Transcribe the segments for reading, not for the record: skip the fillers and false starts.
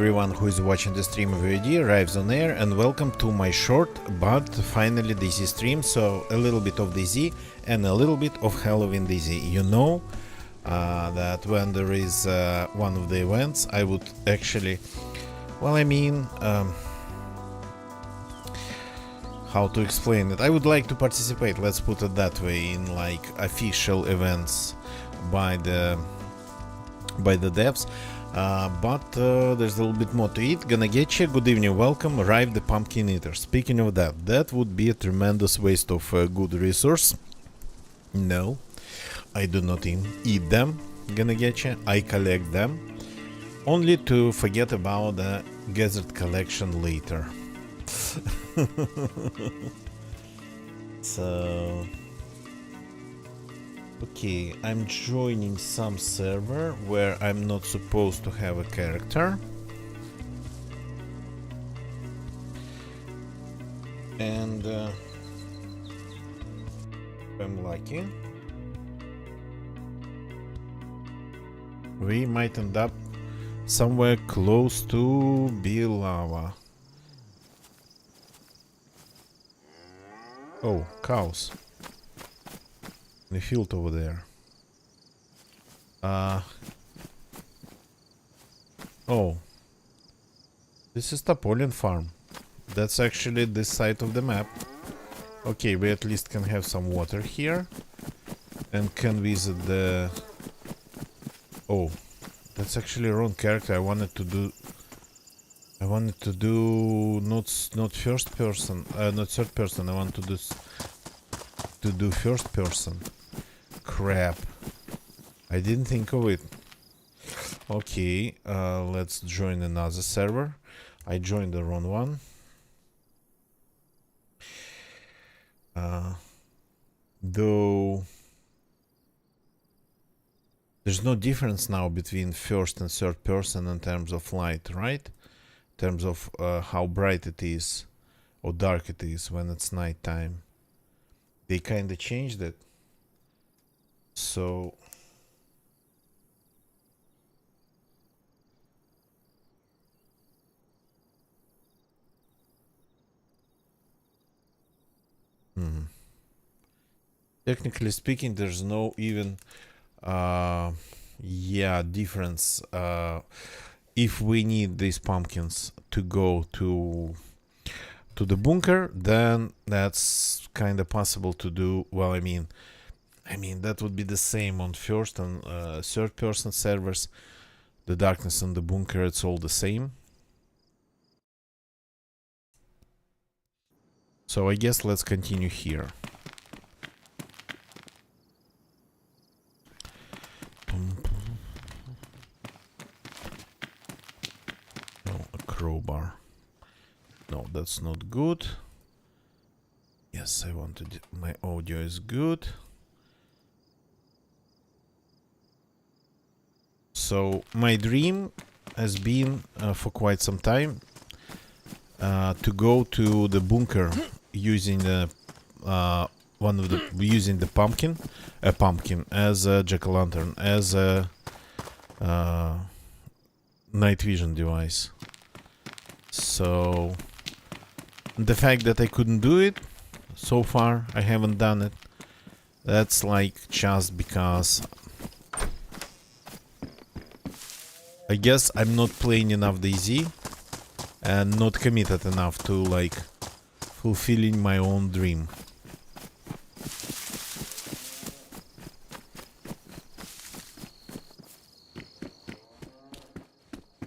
everyone who is watching the stream of VOD arrives on air, and welcome to my short but finally DayZ stream. So a little bit of DayZ and a little bit of Halloween DayZ. You know that when there is one of the events, I would actually, how to explain it? I would like to participate, let's put it that way, in like official events by the devs. But there's a little bit more to it. Gonna get you. Good evening, welcome. Arrive the pumpkin eater. Speaking of that, that would be a tremendous waste of good resource. No, I do not eat them. Gonna get you. I collect them, only to forget about the gathered collection later. So. Okay, I'm joining some server where I'm not supposed to have a character. And I'm lucky, we might end up somewhere close to Bilava. Oh, cows. The field over there. Oh, this is Topolin farm. That's actually this side of the map. Okay, we at least can have some water here and can visit the... Oh, that's actually wrong character. I wanted to do not first person, not third person. I want to do first person. Crap, I didn't think of it. Okay, let's join another server. I joined the wrong one. Though there's no difference now between first and third person in terms of light, right? In terms of how bright it is or dark it is when it's nighttime. They kind of changed it. So technically speaking, there's no even difference. If we need these pumpkins to go to the bunker, then that's kind of possible to do. Well, I mean that would be the same on first and third person servers. The darkness in the bunker, it's all the same. So I guess let's continue here. No, a crowbar. No, that's not good. Yes, I wanted... My audio is good. So, my dream has been for quite some time to go to the bunker using the using the pumpkin as a jack-o'-lantern, as a night vision device. So the fact that I couldn't do it so far, I haven't done it, that's like just because I guess I'm not playing enough DayZ and not committed enough to like fulfilling my own dream.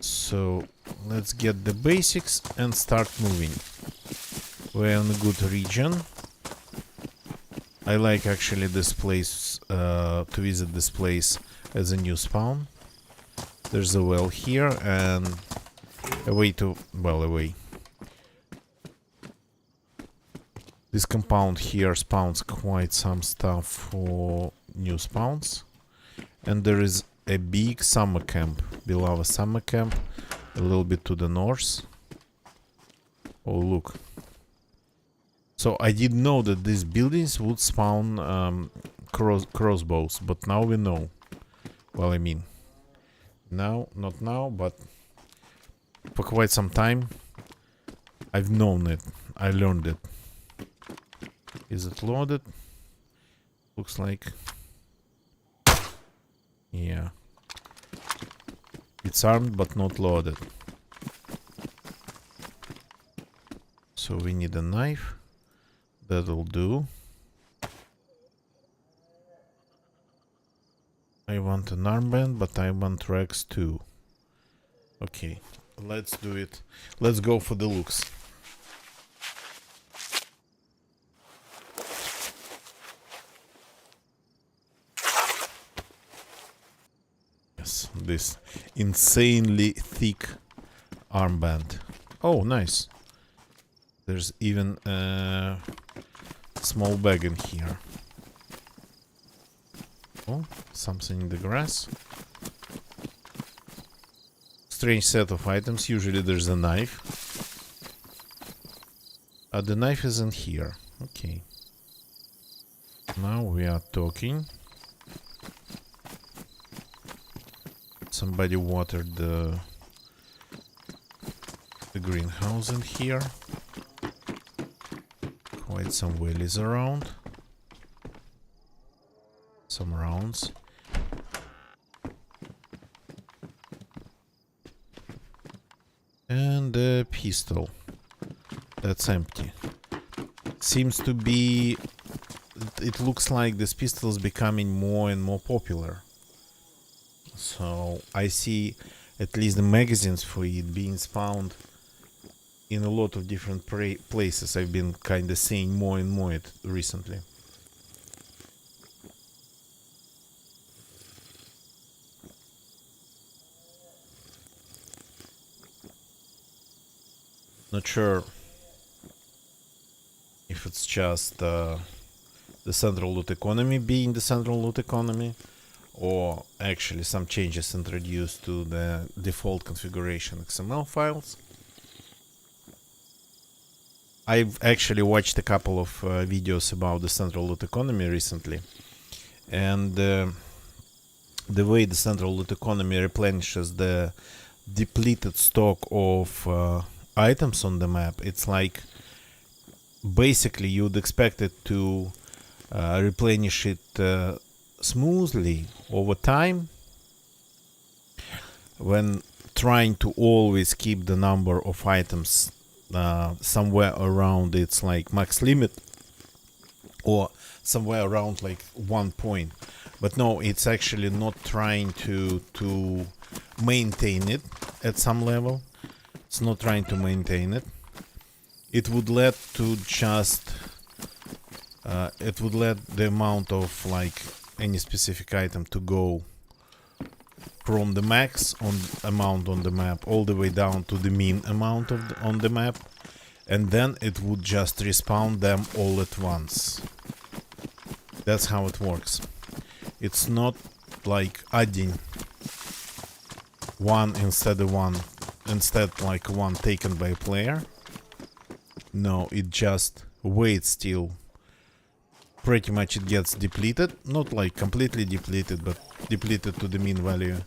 So let's get the basics and start moving. We're in a good region. I like actually this place, to visit this place as a new spawn. There's a well here and a way to, well, away. This compound here spawns quite some stuff for new spawns. And there is a big summer camp, below a summer camp, a little bit to the north. Oh, look. So I didn't know that these buildings would spawn crossbows, but now we know. Well, I mean, now, not now, but for quite some time. I've known it. I learned it. Is it loaded? Looks like. Yeah. It's armed but not loaded. So we need a knife. That'll do. I want an armband, but I want Rex too. Okay, let's do it. Let's go for the looks. Yes, this insanely thick armband. Oh, nice. There's even a small bag in here. Oh, something in the grass. Strange set of items. Usually there's a knife. The knife isn't here. Okay. Now we are talking. Somebody watered the greenhouse in here. Quite some wheelies around. Some rounds. And a pistol. That's empty. Seems to be... It looks like this pistol is becoming more and more popular. So I see at least the magazines for it being found in a lot of different places. I've been kind of seeing more and more it recently. Not sure if it's just the central loot economy being the central loot economy, or actually some changes introduced to the default configuration XML files. I've actually watched a couple of videos about the central loot economy recently, and the way the central loot economy replenishes the depleted stock of items on the map, it's like basically you'd expect it to replenish it smoothly over time when trying to always keep the number of items somewhere around its like max limit or somewhere around like 1 point. But no, it's actually not trying to maintain it at some level. It's not trying to maintain it. It would let to just it would let the amount of like any specific item to go from the max amount on the map all the way down to the mean amount on the map, and then it would just respawn them all at once. That's how it works. It's not like adding one instead like one taken by a player. No, it just waits till pretty much it gets depleted. Not like completely depleted, but depleted to the mean value.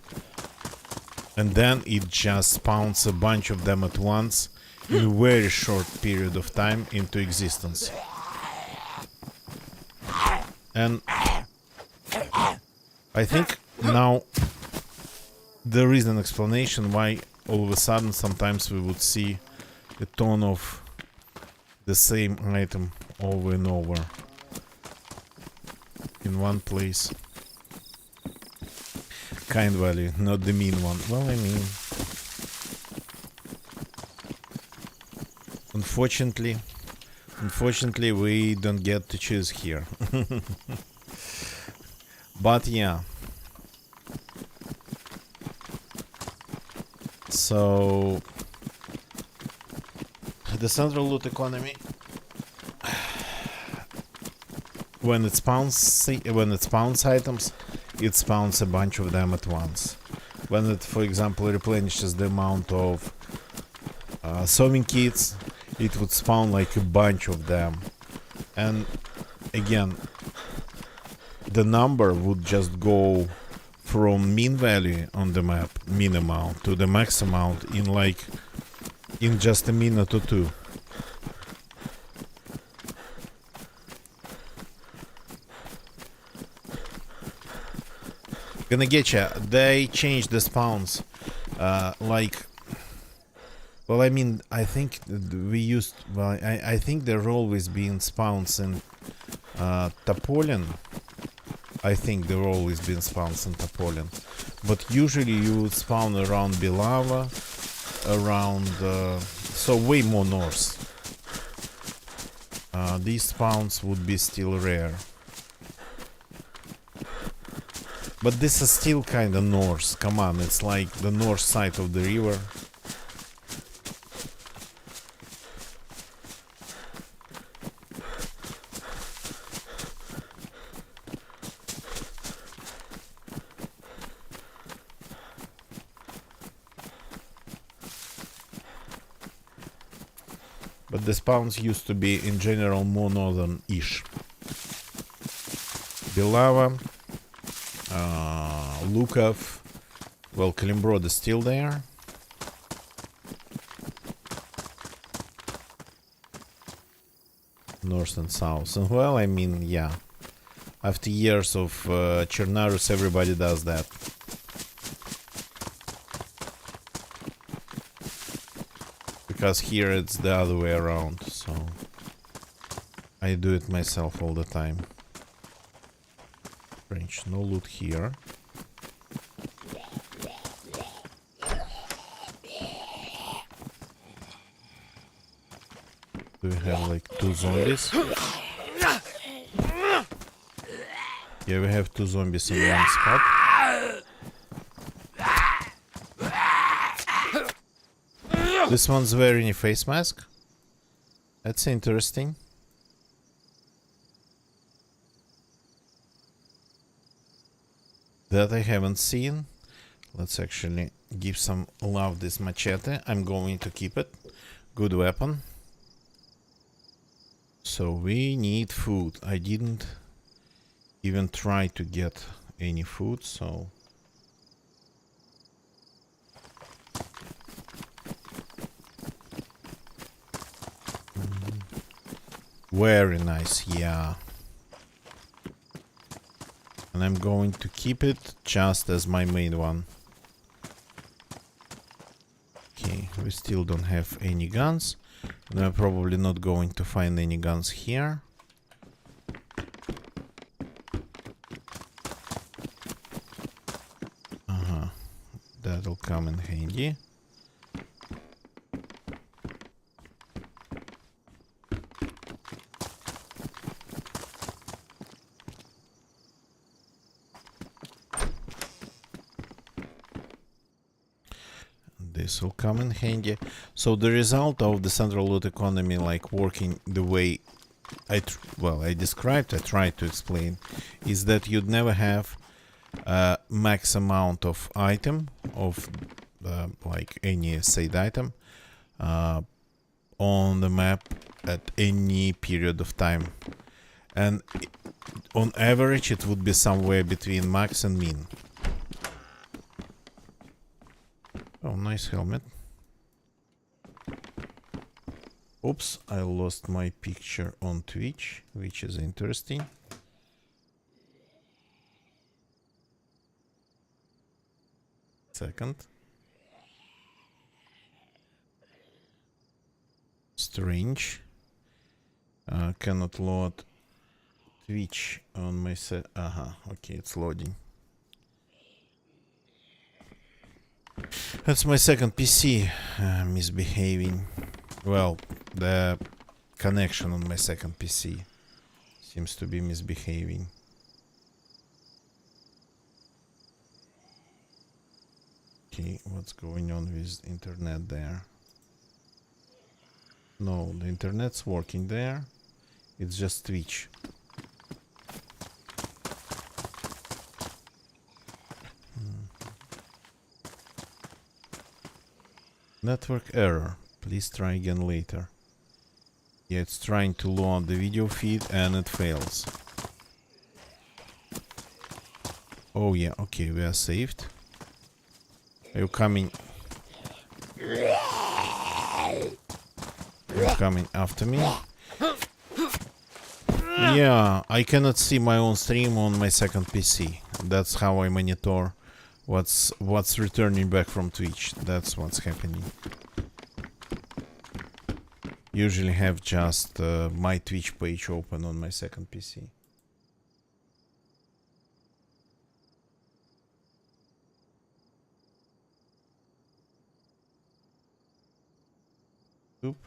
And then it just spawns a bunch of them at once in a very short period of time into existence. And I think now there is an explanation why all of a sudden sometimes we would see a ton of the same item over and over in one place. Kind value, not the mean one. Well, I mean, unfortunately we don't get to choose here. But yeah. So the central loot economy, when it spawns items, it spawns a bunch of them at once. When it, for example, replenishes the amount of sewing kits, it would spawn like a bunch of them. And again, the number would just go from mean value on the map, mean amount, to the max amount in like in just a minute or two. Gonna getcha. They changed the spawns. Like, well, I mean, I think we used. Well, I think there always been spawns in Topolin. I think there always been spawns in Topolin, but usually you would spawn around Belava, around so way more north. These spawns would be still rare. But this is still kinda north. Come on, it's like the north side of the river. But the spawns used to be in general more northern-ish. Belava, Lukov, well, Kalimbrod is still there. North and south. And well, I mean, yeah. After years of Chernarus, everybody does that. Because here it's the other way around, so I do it myself all the time. Strange, no loot here. Do we have like 2 zombies? Yeah, we have 2 zombies in one spot. This one's wearing a face mask. That's interesting. That I haven't seen. Let's actually give some love this machete. I'm going to keep it. Good weapon. So we need food. I didn't even try to get any food, so very nice, yeah. And I'm going to keep it just as my main one. Okay, we still don't have any guns. And I'm probably not going to find any guns here. That'll come in handy. This will come in handy. So the result of the central loot economy, like working the way I described, I tried to explain, is that you'd never have a max amount of item of like any said item on the map at any period of time, and on average it would be somewhere between max and min. Oh, nice helmet. Oops, I lost my picture on Twitch, which is interesting. Second. Strange. Cannot load Twitch on my set. Okay, it's loading. That's my second PC misbehaving. Well, the connection on my second PC seems to be misbehaving. Okay, what's going on with internet there? No, the internet's working there. It's just Twitch. Network error. Please try again later. Yeah, it's trying to load the video feed and it fails. Oh yeah, okay, we are saved. Are you coming? coming after me. Yeah, I cannot see my own stream on my second PC. That's how I monitor what's returning back from Twitch. That's what's happening. Usually have just my Twitch page open on my second PC. Oop.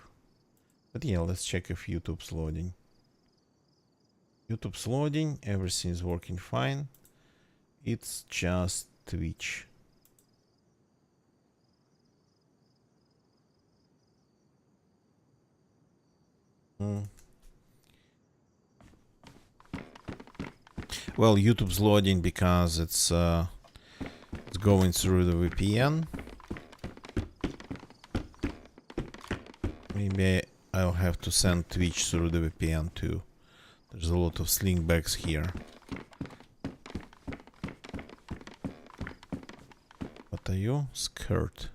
But yeah, let's check if YouTube's loading. YouTube's loading, everything is working fine. It's just Twitch. Well, YouTube's loading because it's going through the VPN. Maybe I'll have to send Twitch through the VPN too. There's a lot of slingbacks here. What are you? Skirt.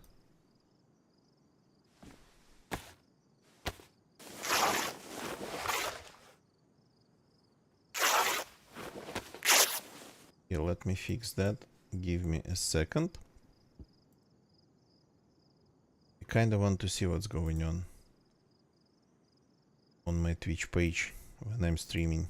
Okay, let me fix that. Give me a second. I kinda want to see what's going on my Twitch page when I'm streaming.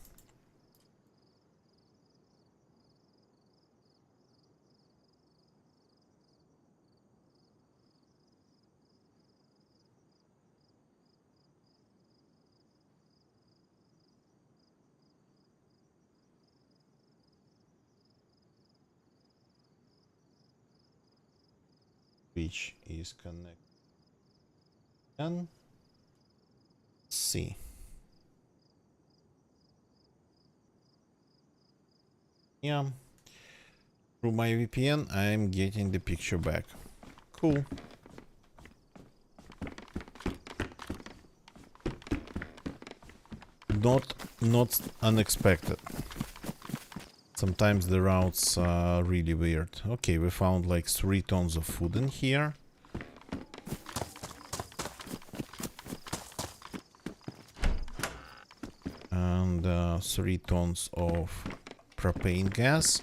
Twitch is connected. And see. Yeah. Through my VPN, I'm getting the picture back. Cool. Not unexpected. Sometimes the routes are really weird. Okay, we found like 3 tons of food in here. And 3 tons of propane gas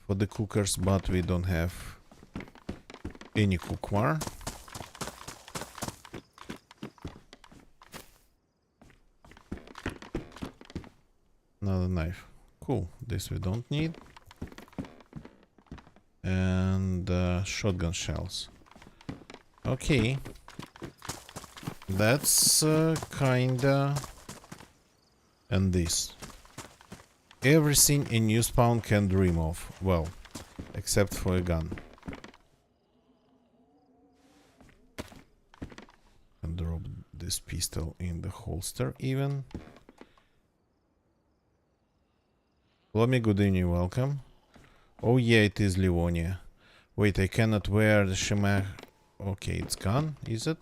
for the cookers, but we don't have any cookware. Another knife. Cool, this we don't need. And shotgun shells. Okay. That's kinda... And this. Everything a new spawn can dream of. Well, except for a gun. And drop this pistol in the holster even. Lomi, good evening, welcome. Oh yeah, it is Livonia. Wait, I cannot wear the shemagh. Okay, it's gone, is it?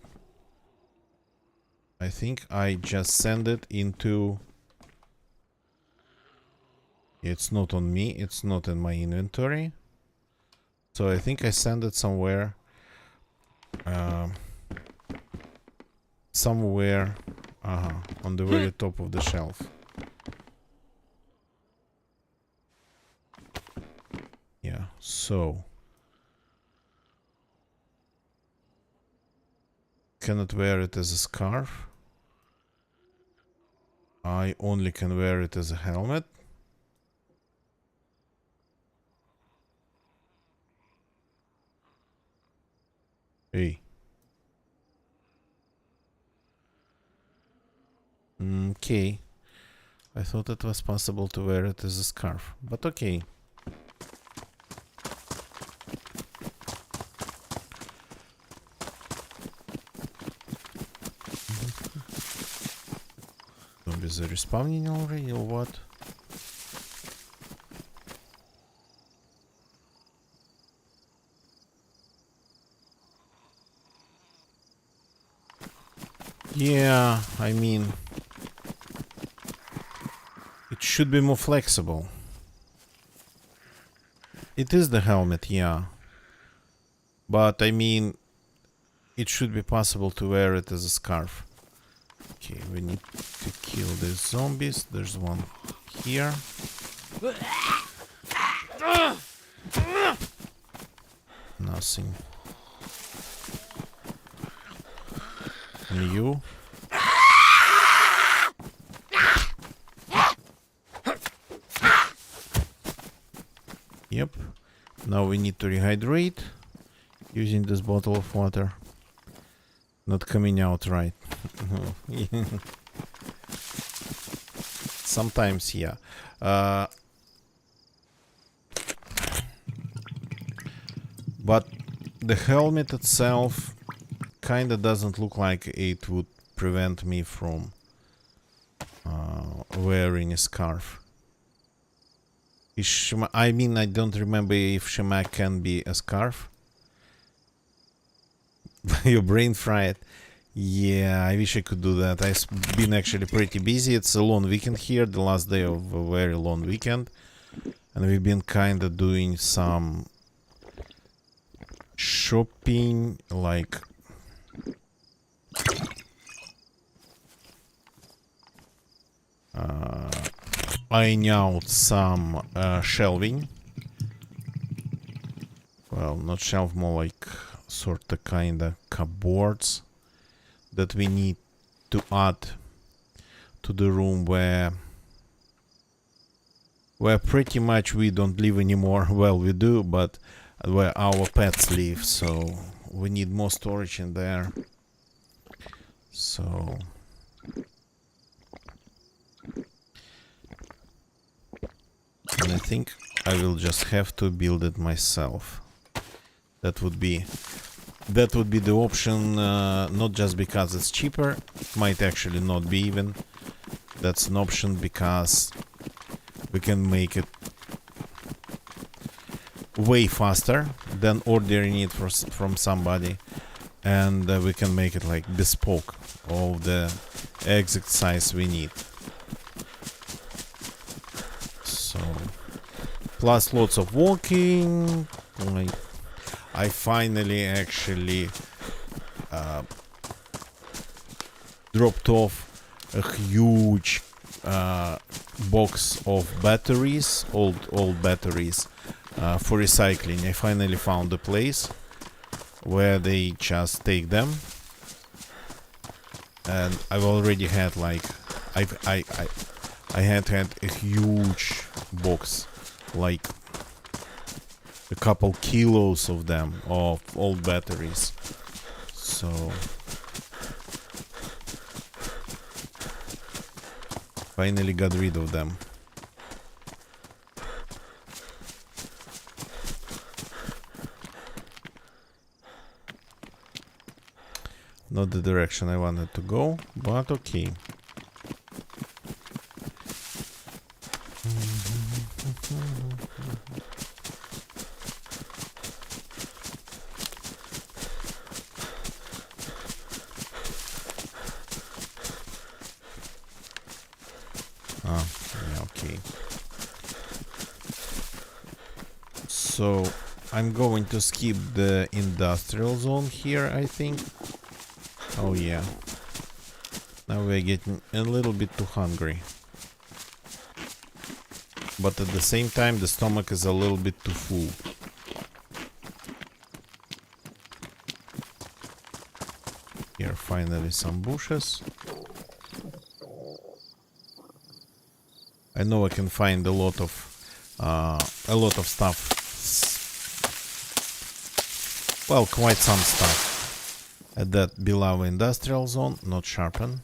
I think I just send it into... It's not on me, it's not in my inventory. So I think I send it somewhere. Somewhere on the very top of the shelf. Yeah, so cannot wear it as a scarf. I only can wear it as a helmet. Hey. Okay. I thought it was possible to wear it as a scarf, but okay. Zombies are respawning already or what? Yeah, I mean, it should be more flexible. It is the helmet, yeah. But I mean, it should be possible to wear it as a scarf. Okay, we need to kill these zombies. There's one here. Nothing. And you? Yep. Now we need to rehydrate using this bottle of water. Not coming out right. Sometimes, yeah. But the helmet itself kinda doesn't look like it would prevent me from wearing a scarf. I mean, I don't remember if Shemak can be a scarf. Your brain fried. Yeah, I wish I could do that. I've been actually pretty busy. It's a long weekend here, the last day of a very long weekend. And we've been kind of doing some shopping, like buying out some shelving. Well, not shelf, more like sort of kind of cupboards that we need to add to the room where pretty much we don't live anymore. Well, we do, but where our pets live, so we need more storage in there. So and I think I will just have to build it myself. That would be the option, not just because it's cheaper, it might actually not be even. That's an option because we can make it way faster than ordering it from somebody, and we can make it like bespoke of the exact size we need. So plus lots of walking. Like, I finally actually dropped off a huge box of batteries, old batteries, for recycling. I finally found a place where they just take them, and I've already had like I had a huge box, like a couple kilos of them, of old batteries. So finally got rid of them. Not the direction I wanted to go, but okay. Yeah, okay. So I'm going to skip the industrial zone here, I think. Oh yeah. Now we're getting a little bit too hungry. But at the same time, the stomach is a little bit too full. Here, finally, some bushes. I know I can find a lot of stuff. Well, quite some stuff at that below industrial zone. Not sharpen.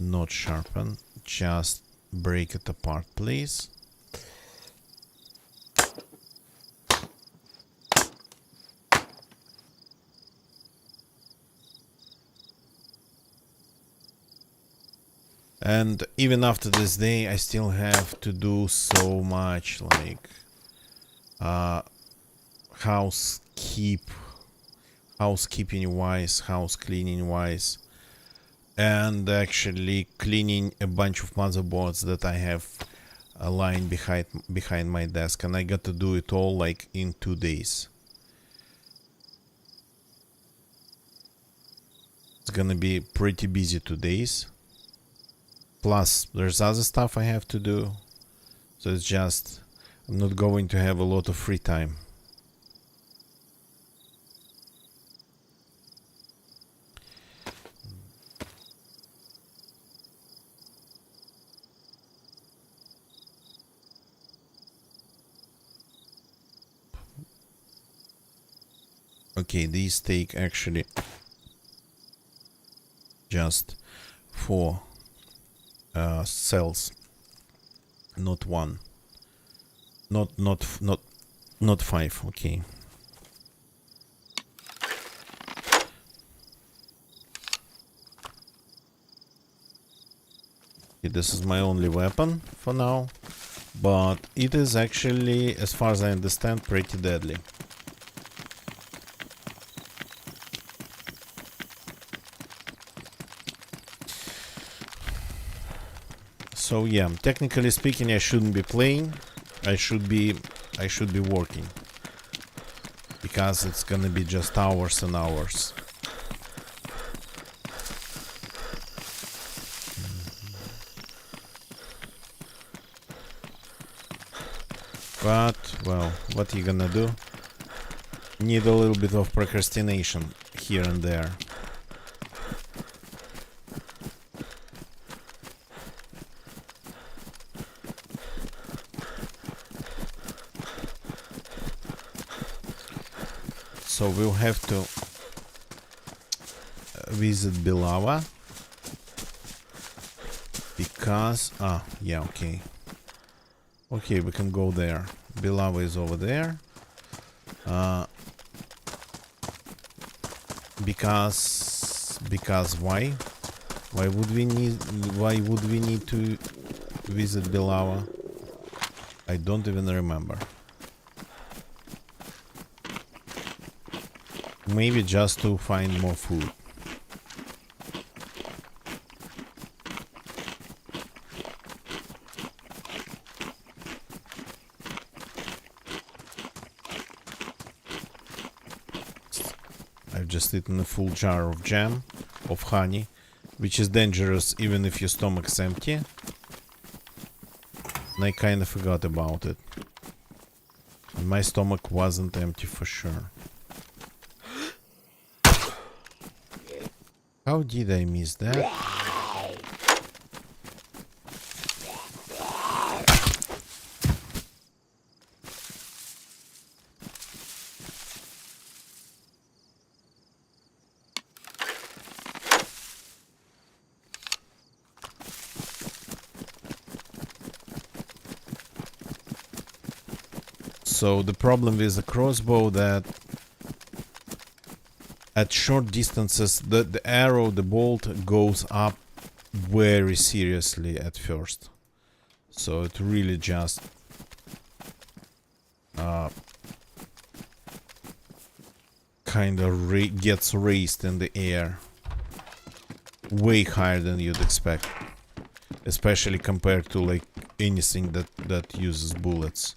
Not sharpen. Just break it apart, please. And even after this day, I still have to do so much, like housekeeping wise, house cleaning wise, and actually cleaning a bunch of motherboards that I have lying behind my desk, and I got to do it all like in 2 days. gonna be pretty busy 2 days. Plus, there's other stuff I have to do. So it's just, I'm not going to have a lot of free time. Okay, these take actually just 4 cells, not 1, not 5. Okay. This is my only weapon for now, but it is actually, as far as I understand, pretty deadly. So yeah, technically speaking, I shouldn't be playing. I should be working, because it's gonna be just hours and hours. But well, what you gonna do? Need a little bit of procrastination here and there. So we'll have to visit Bilava, because yeah, okay, we can go there. Bilava is over there, because why would we need to visit Bilava? I don't even remember. Maybe just to find more food. I've just eaten a full jar of jam, of honey, which is dangerous even if your stomach's empty. And I kind of forgot about it. And my stomach wasn't empty for sure. How did I miss that? So the problem with the crossbow that at short distances the arrow, the bolt goes up very seriously at first. So it really just kind of gets raised in the air way higher than you'd expect, especially compared to like anything that uses bullets.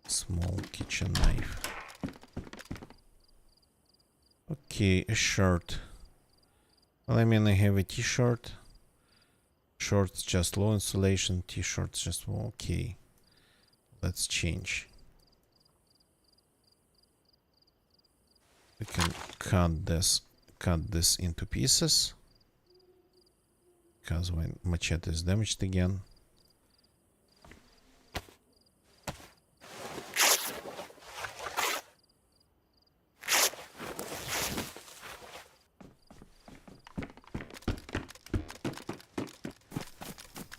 Small kitchen knife. Okay, a shirt. Well, I mean, I have a t-shirt. Shorts just low insulation, t-shirts just okay. Let's change. We can cut this into pieces, because when machete is damaged again.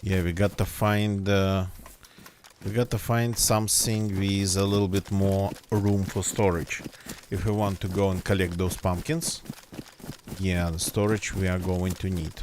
Yeah, we got to find something with a little bit more room for storage. If we want to go and collect those pumpkins, yeah, the storage we are going to need.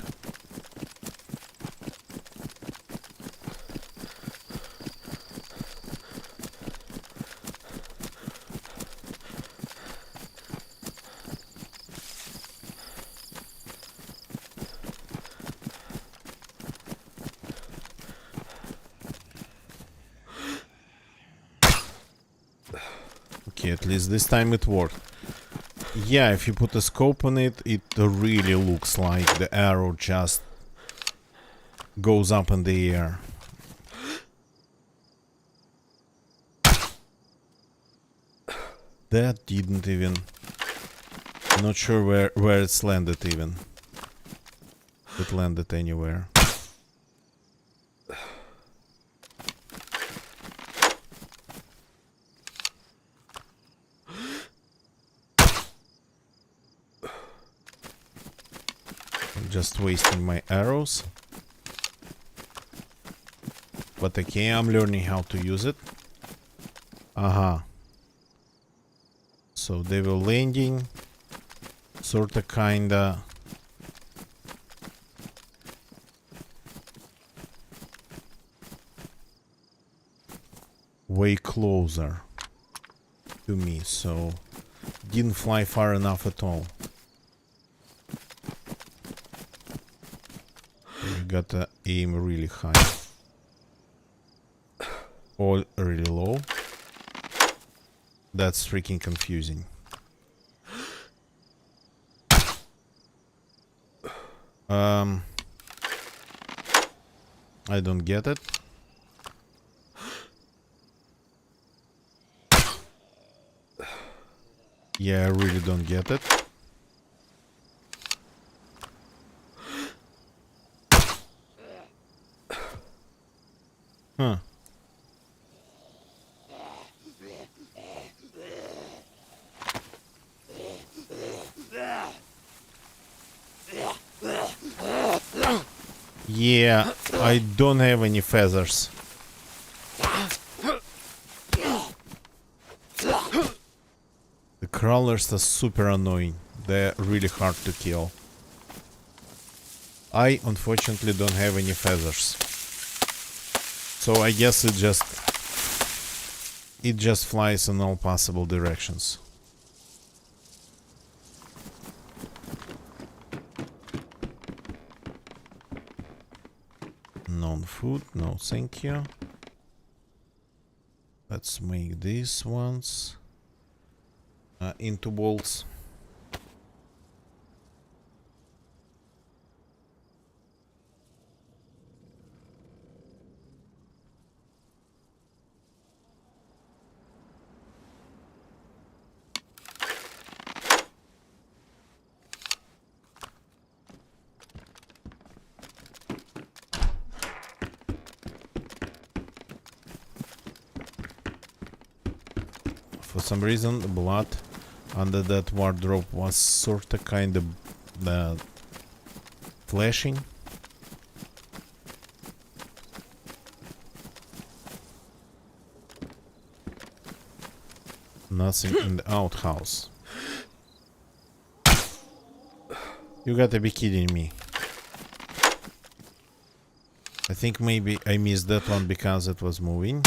Okay, at least this time it worked. Yeah, if you put a scope on it, it really looks like the arrow just goes up in the air. That didn't even... Not sure where it's landed even. It landed anywhere. I'm just wasting my arrows. But okay, I'm learning how to use it. Aha. So they were landing. Sorta kinda. Way closer to me, so didn't fly far enough at all. You gotta aim really high or really low. That's freaking confusing. I don't get it. Yeah, I really don't get it. Huh. Yeah, I don't have any feathers. The crawlers are super annoying. They're really hard to kill. I unfortunately don't have any feathers. So I guess it just flies in all possible directions. Non-food, no thank you. Let's make these ones into bolts. For some reason, the blood under that wardrobe was sorta kind of flashing. Nothing in the outhouse. You gotta be kidding me. I think maybe I missed that one because it was moving.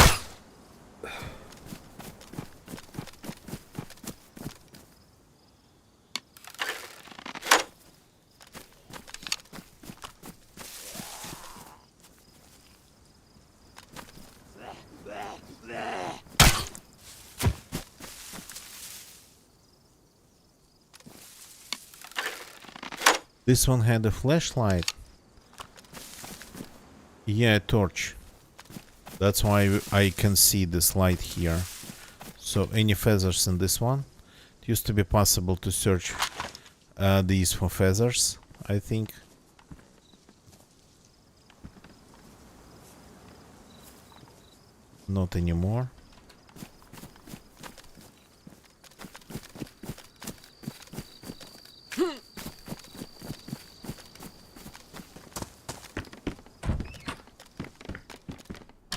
This one had a flashlight. Yeah, a torch. That's why I can see this light here. So any feathers in this one? It used to be possible to search these for feathers, I think. Not anymore.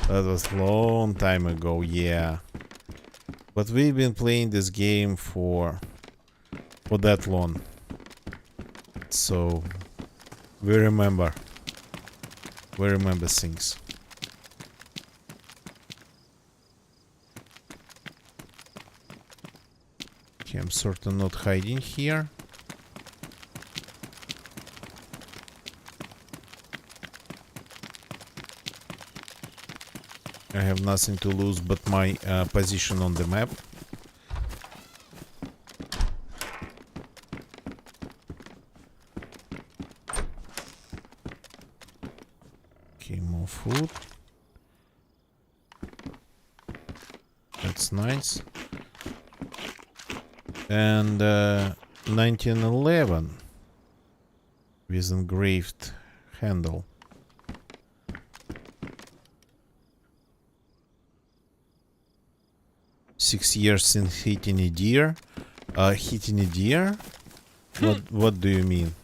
That was a long time ago, yeah. But we've been playing this game for that long. So we remember. We remember things. Okay, I'm sort of not hiding here. I have nothing to lose but my position on the map. Okay, more food. That's nice. And 1911 with engraved handle. "6 years since hitting a deer." Hitting a deer? What do you mean?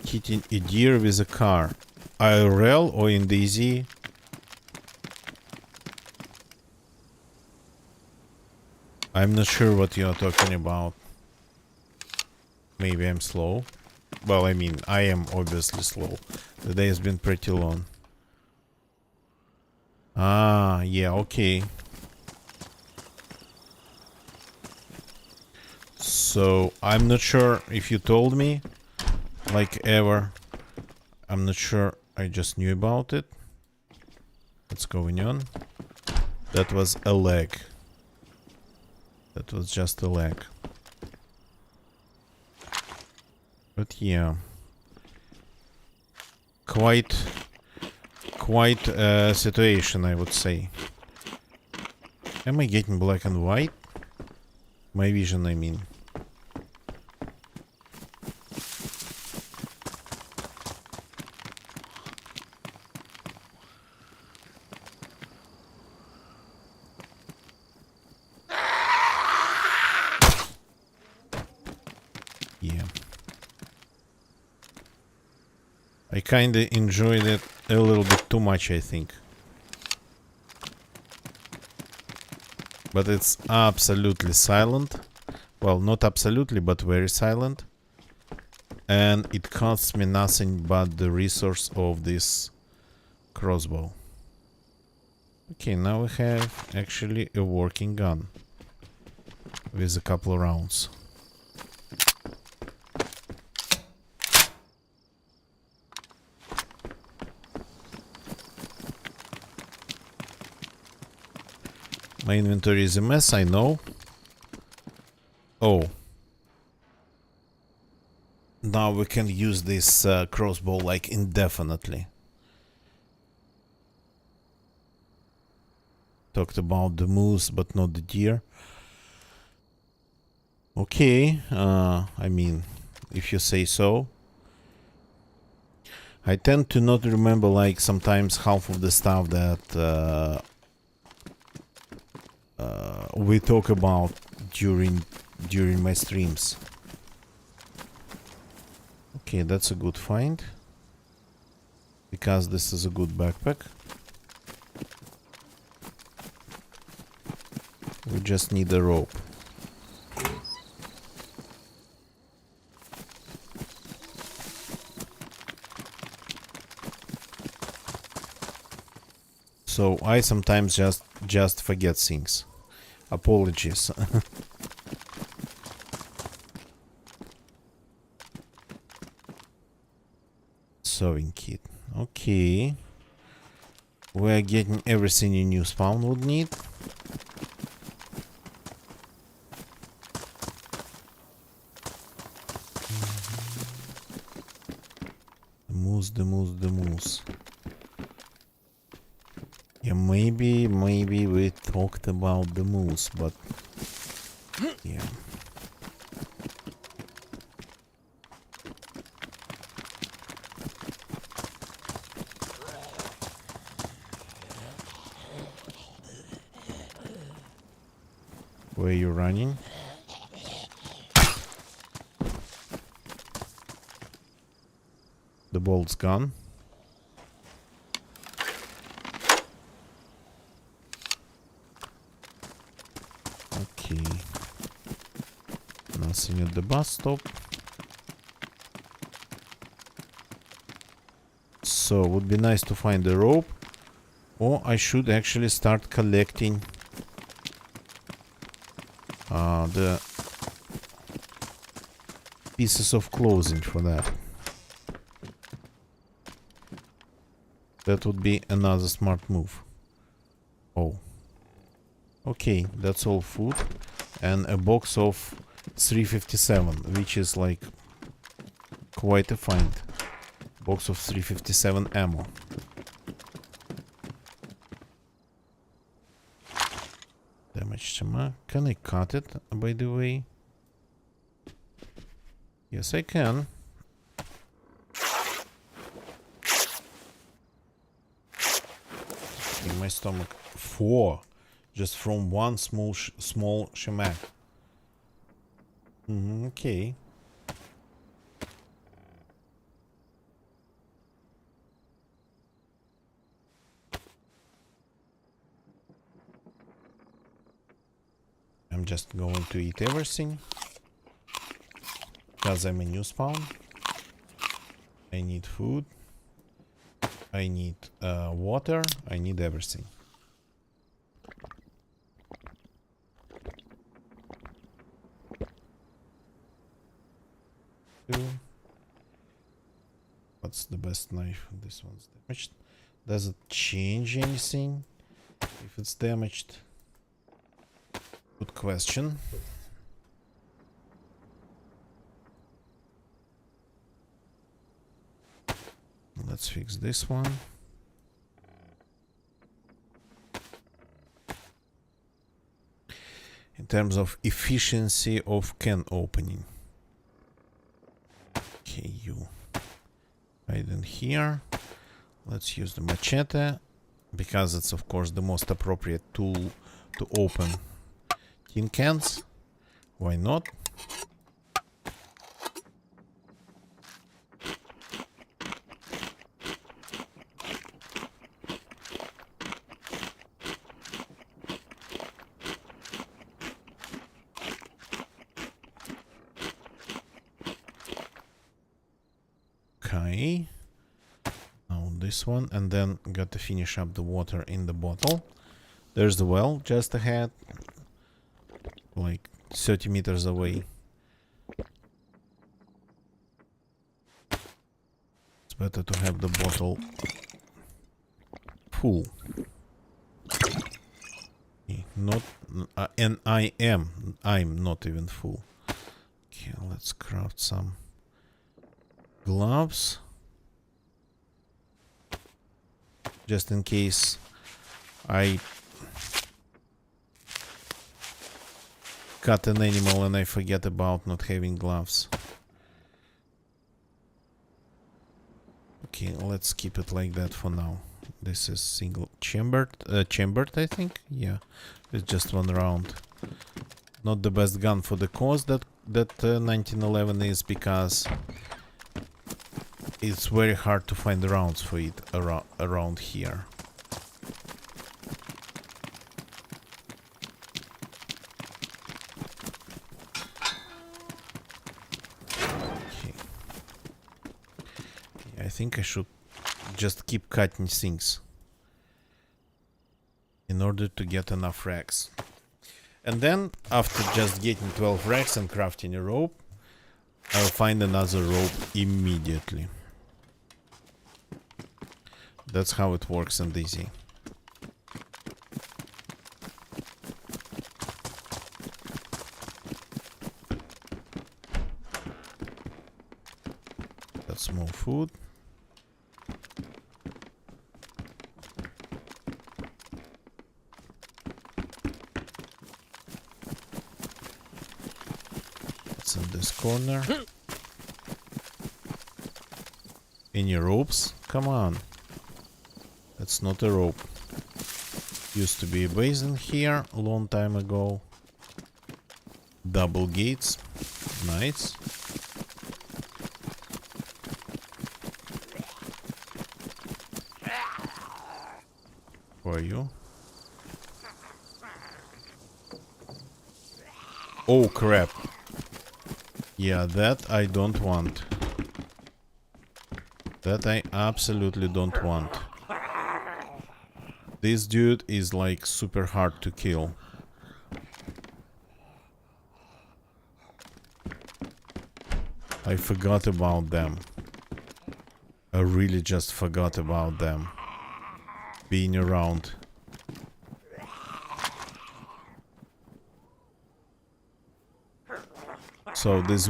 Hitting a deer with a car. IRL or in DayZ? I'm not sure what you're talking about. Maybe I'm slow. Well, I mean, I am obviously slow. The day has been pretty long. Ah, yeah, okay. So, I'm not sure if you told me, like ever. I'm not sure I just knew about it. What's going on? That was a lag. That was just a lag. But yeah. Quite a situation, I would say. Am I getting black and white? My vision, I mean. Yeah. I kinda enjoyed it a little bit too much, I think. But it's absolutely silent. Well, not absolutely, but very silent. And it costs me nothing but the resource of this crossbow. Okay, now we have actually a working gun. With a couple of rounds. My inventory is a mess, I know. Oh. Now we can use this crossbow like indefinitely. Talked about the moose, but not the deer. Okay, I mean, if you say so. I tend to not remember like sometimes half of the stuff that we talk about during my streams. Okay, that's a good find. Because this is a good backpack. We just need a rope. So I sometimes just forget things. Apologies. Sewing kit. Okay. We're getting everything a new spawn would need. The moose. Yeah, maybe we talked about the moose, but yeah. Where are you running? The bolt's gone. Okay. Nothing at the bus stop. So, would be nice to find the rope. Or I should actually start collecting the pieces of clothing for that. That would be another smart move. Oh. Okay, that's all food. And a box of 357, which is like quite a find. Box of 357 ammo. Damaged ammo. Can I cut it, by the way? Yes, I can. In my stomach. 4. Just from one small shemak. Okay. I'm just going to eat everything. Because I'm a new spawn. I need food. I need water. I need everything. What's the best knife? This one's damaged. Does it change anything if it's damaged? Good question. Let's fix this one. In terms of efficiency of can opening. Okay, you hide in here. Let's use the machete, because it's of course the most appropriate tool to open tin cans. Why not? Okay. Now this one, and then got to finish up the water in the bottle. There's the well just ahead, like 30 meters away. It's better to have the bottle full. Not, and I'm not even full. Okay, let's craft some gloves, just in case I cut an animal and I forget about not having gloves. Okay, let's keep it like that for now. This is single chambered, I think. Yeah, it's just one round. Not the best gun for the cause that 1911 is, because it's very hard to find rounds for it around here. Okay. Yeah, I think I should just keep cutting things in order to get enough racks. And then, after just getting 12 racks and crafting a rope, I'll find another rope immediately. That's how it works in DayZ. That's more food. It's in this corner. Any ropes? Come on. That's not a rope. Used to be a basin here a long time ago. Double gates. Nice. Who are you? Oh crap. Yeah, that I don't want. That I absolutely don't want. This dude is like super hard to kill. I forgot about them. I really just forgot about them. being around. So these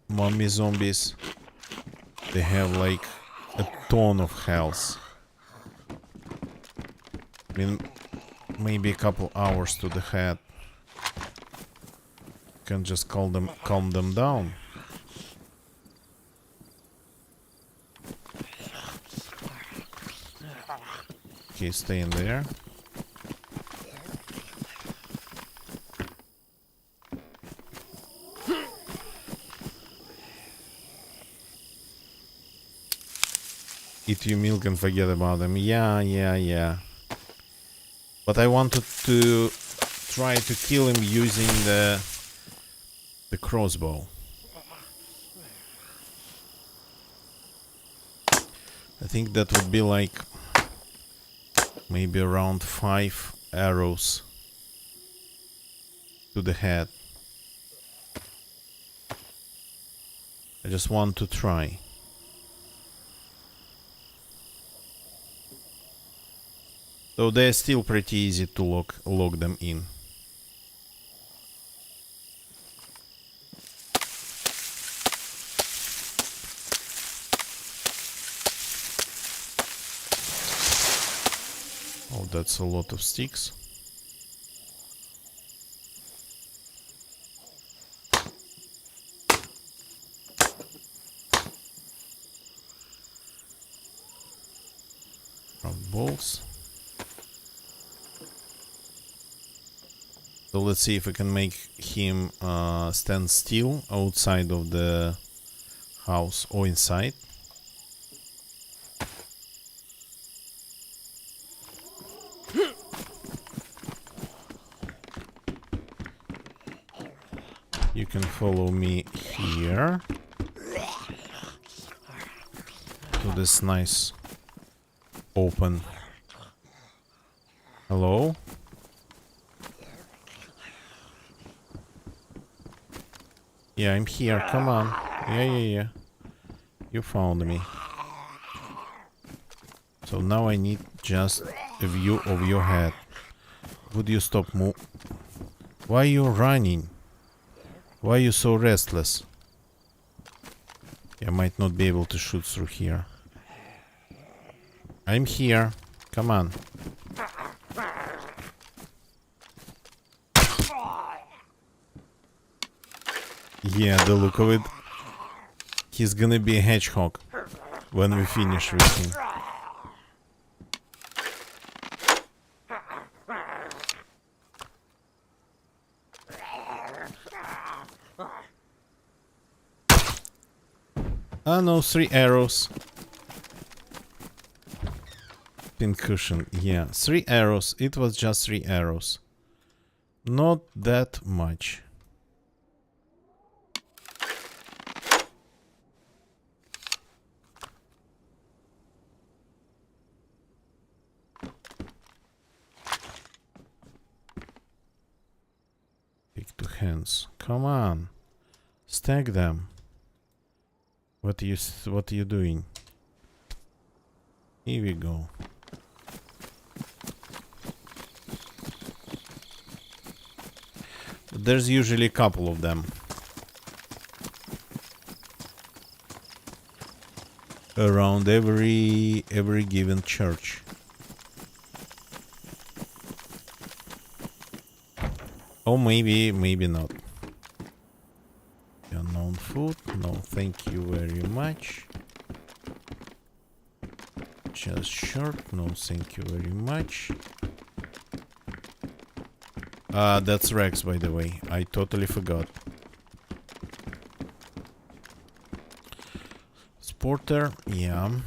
mummy zombies, they have like a ton of health. I mean, maybe a couple hours to the head. Can just calm them down. Okay, stay in there. Eat your milk and forget about them. Yeah. But I wanted to try to kill him using the crossbow. I think that would be like maybe around 5 arrows to the head. I just want to try. Though they're still pretty easy to lock them in. Oh, that's a lot of sticks. Balls. So let's see if we can make him stand still outside of the house or inside. You can follow me here to this nice open. Hello? Yeah, I'm here. Come on. Yeah. You found me. So now I need just a view of your head. Would you stop Why are you running? Why are you so restless? I might not be able to shoot through here. I'm here. Come on. Yeah, the look of it. He's gonna be a hedgehog when we finish with him. Ah no, 3 arrows. Pincushion, yeah, 3 arrows. It was just 3 arrows. Not that much. Take 2 hands. Come on. Stack them. What are you doing? Here we go. There's usually a couple of them around every given church. Oh, maybe not. Unknown food. No, thank you very much. Just short. No, thank you very much. That's Rex, by the way. I totally forgot. Sporter, yeah.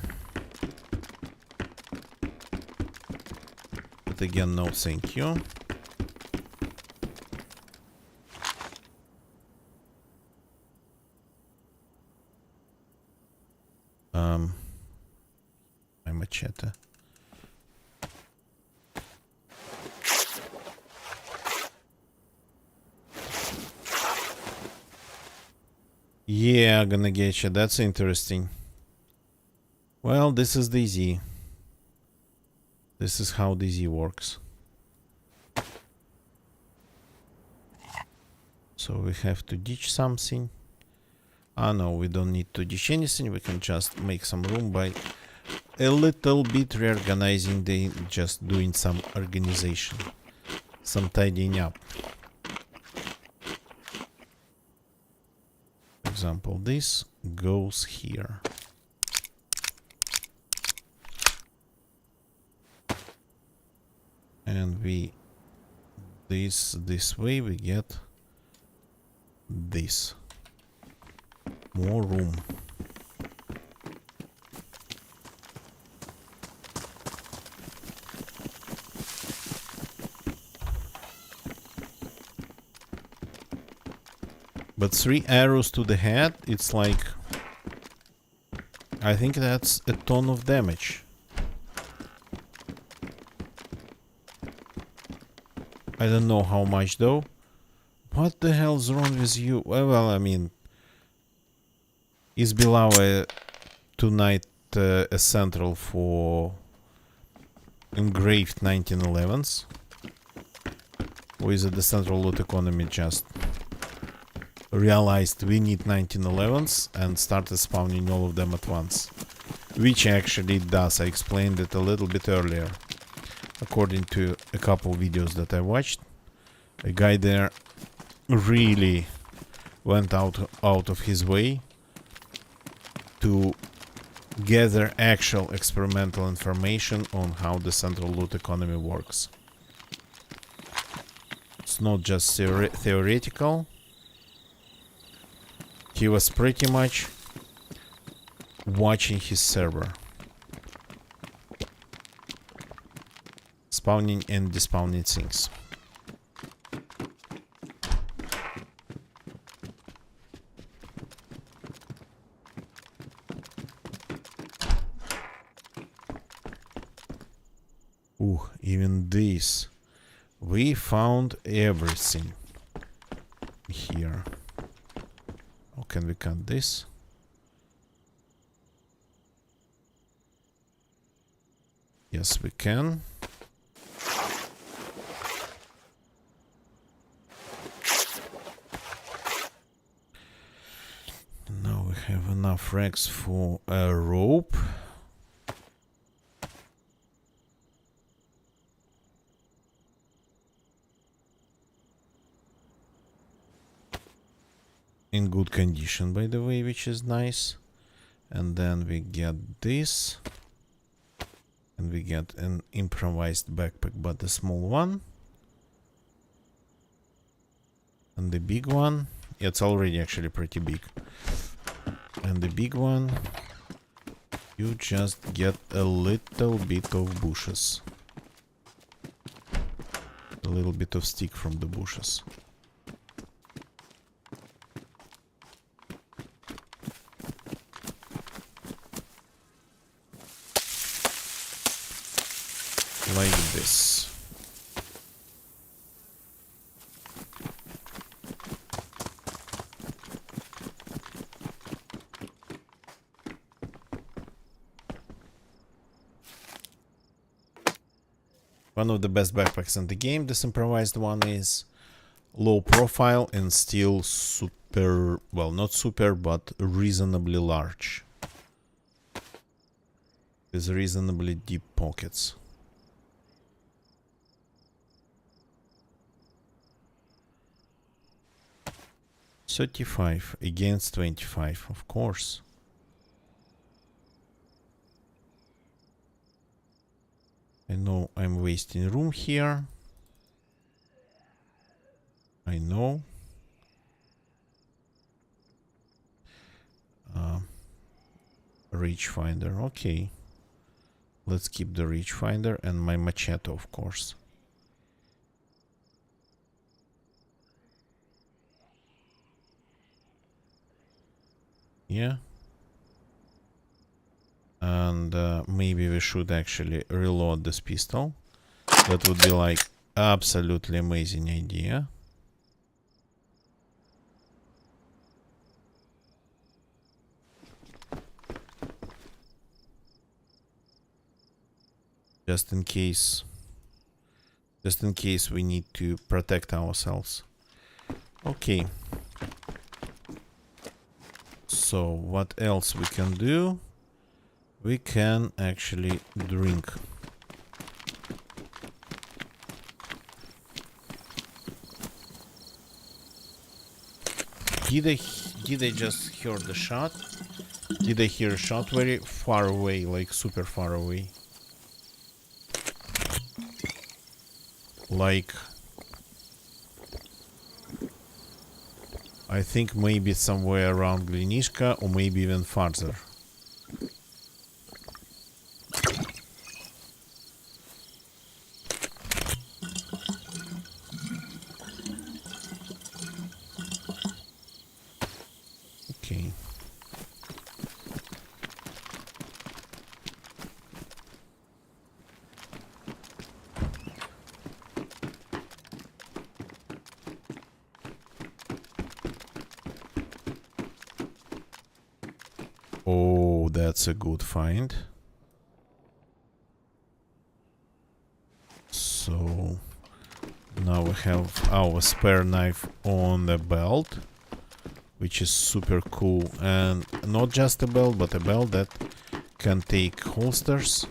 But again, no, thank you. My machete. Yeah, gonna get you. That's interesting. Well, this is the easy. This is how DZ works. So we have to ditch something. Ah no, we don't need to ditch anything. We can just make some room by a little bit reorganizing just doing some organization. Some tidying up. For example, this goes here. And this way we get this. More room. But 3 arrows to the head, it's like... I think that's a ton of damage. I don't know how much though. What the hell's wrong with you? Well, I mean... Is below tonight a central for engraved 1911s? Or is it the central loot economy just realized we need 1911s and started spawning all of them at once? Which actually it does. I explained it a little bit earlier. According to a couple videos that I watched, a guy there really went out of his way to gather actual experimental information on how the central loot economy works. It's not just theoretical. He was pretty much watching his server. Spawning and despawning things. Ooh, even this. We found everything here. How can we cut this? Yes, we can. Now we have enough racks for a rope. In good condition, by the way, which is nice. And then we get this. And we get an improvised backpack, but a small one. And the big one, it's already actually pretty big. And the big one, you just get a little bit of bushes. A little bit of stick from the bushes. Like this. One of the best backpacks in the game. This improvised one is low profile and still super, well, not super, but reasonably large. With reasonably deep pockets. $35 against $25, of course. I know I'm wasting room here. I know. Reach finder, okay. Let's keep the reach finder and my machete, of course. Yeah. And maybe we should actually reload this pistol. That would be like absolutely amazing idea. Just in case we need to protect ourselves. Okay. So what else we can do? We can actually drink. Did I just hear the shot? Did I hear a shot very far away, like super far away? Like, I think maybe somewhere around Glinishka or maybe even farther. Okay. Oh, that's a good find. So now we have our spare knife on the belt, which is super cool, and not just a belt, but a belt that can take holsters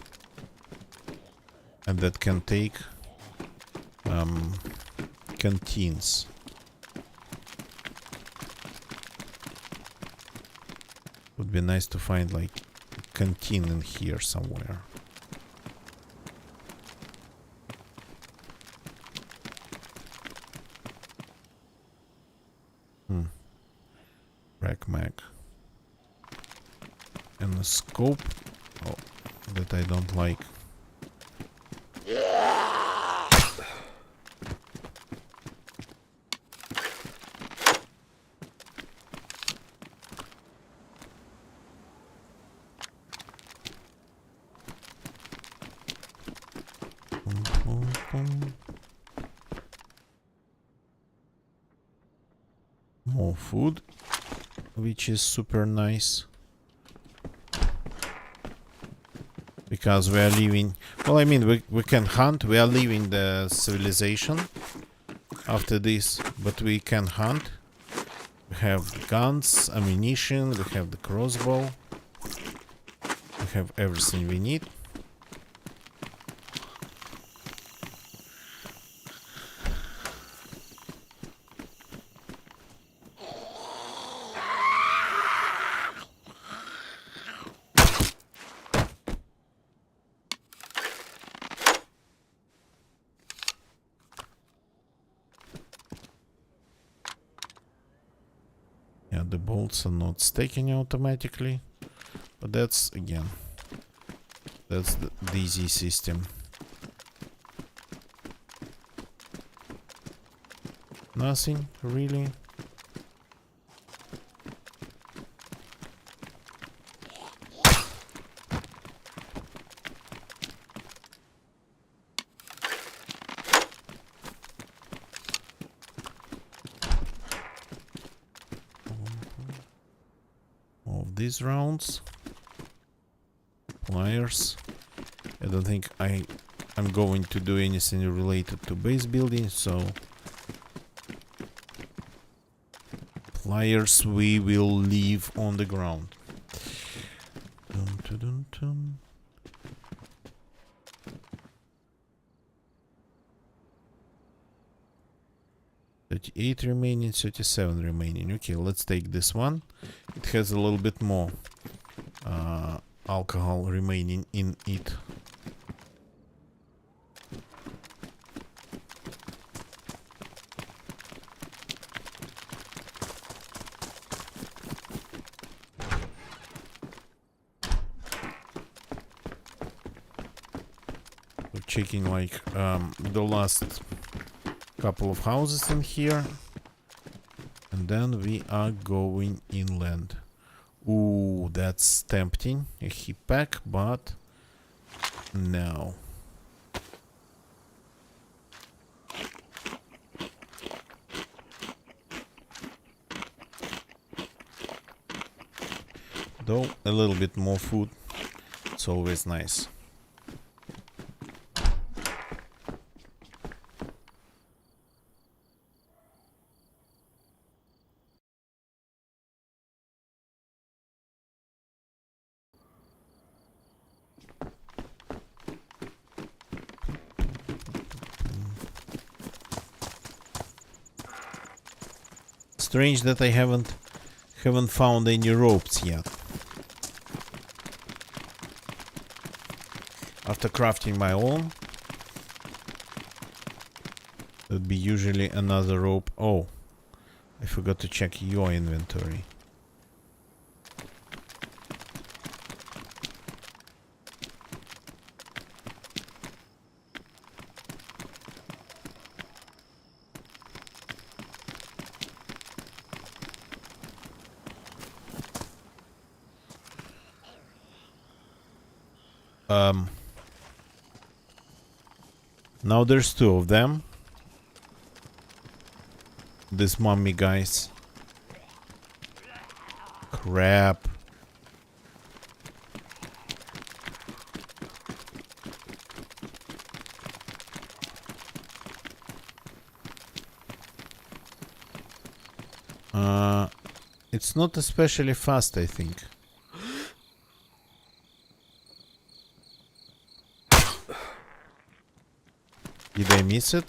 and that can take canteens. Would be nice to find like a canteen in here somewhere. Rack mag. And a scope. Oh, that I don't like. More food, which is super nice. Because we are leaving... Well, I mean, we can hunt. We are leaving the civilization after this, but we can hunt. We have guns, ammunition, we have the crossbow. We have everything we need. Yeah, the bolts are not stacking automatically, but that's, again, that's the easy system. Nothing, really. These rounds, pliers. I don't think I'm going to do anything related to base building, so pliers we will leave on the ground. Dun, dun, dun, dun. $38 remaining, 37 remaining. Okay, let's take this one. It has a little bit more alcohol remaining in it. We're checking like the last couple of houses in here, and then we are going inland. Ooh, that's tempting, a heat pack, but no. Though a little bit more food, it's always nice. Strange that I haven't found any ropes yet. After crafting my own, there'd be usually another rope. Oh, I forgot to check your inventory. Now there's two of them. These mummy guys. Crap. It's not especially fast, I think. Did I miss it?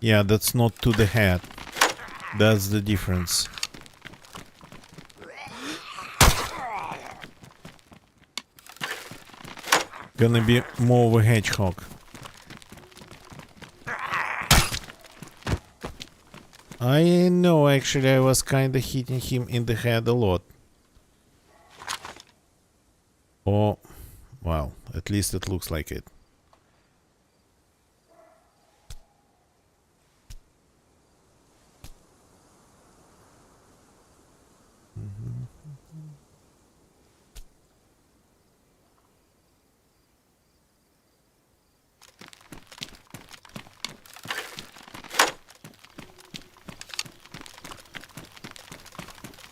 Yeah, that's not to the head. That's the difference. Gonna be more of a hedgehog. I know, actually, I was kinda hitting him in the head a lot. Oh, well, at least it looks like it.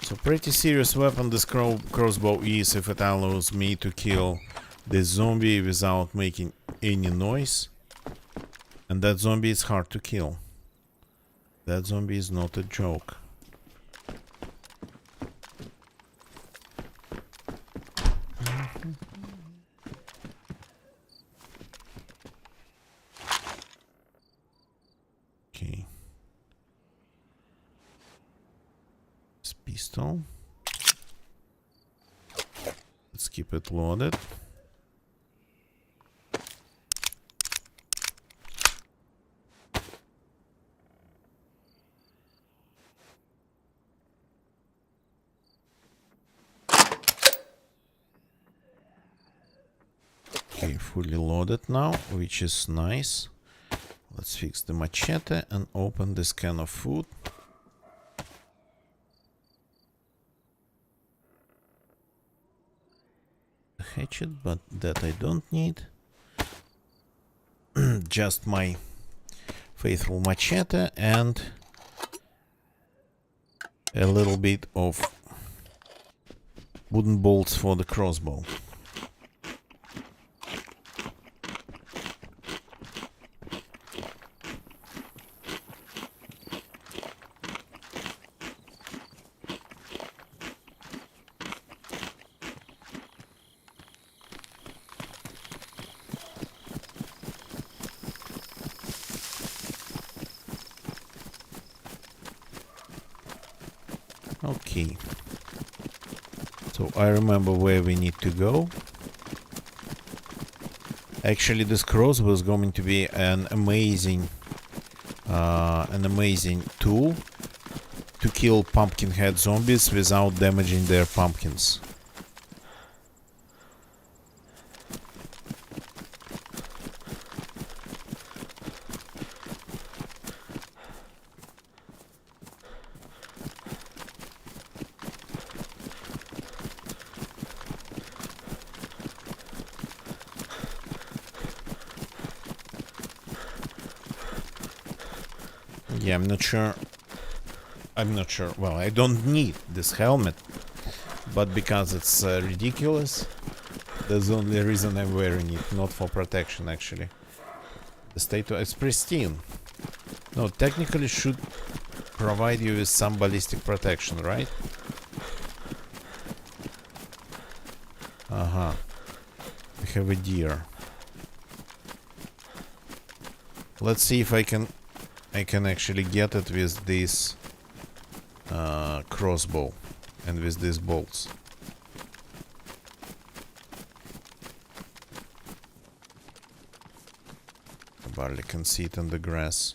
So pretty serious weapon this crossbow is if it allows me to kill this zombie without making any noise. And that zombie is hard to kill. That zombie is not a joke. Okay. Pistol. Let's keep it loaded. Okay, fully loaded now, which is nice. Let's fix the machete and open this can of food. Hatchet, but that I don't need. Just my faithful machete and a little bit of wooden bolts for the crossbow. Okay, so I remember where we need to go. Actually, this crossbow is going to be an amazing tool to kill pumpkin head zombies without damaging their pumpkins. Yeah, I'm not sure. Well, I don't need this helmet, but because it's ridiculous, that's the only reason I'm wearing it, not for protection, actually. The state is pristine. No, technically should provide you with some ballistic protection, right? We have a deer. Let's see if I can actually get it with this crossbow and with these bolts. I barely can see it in the grass.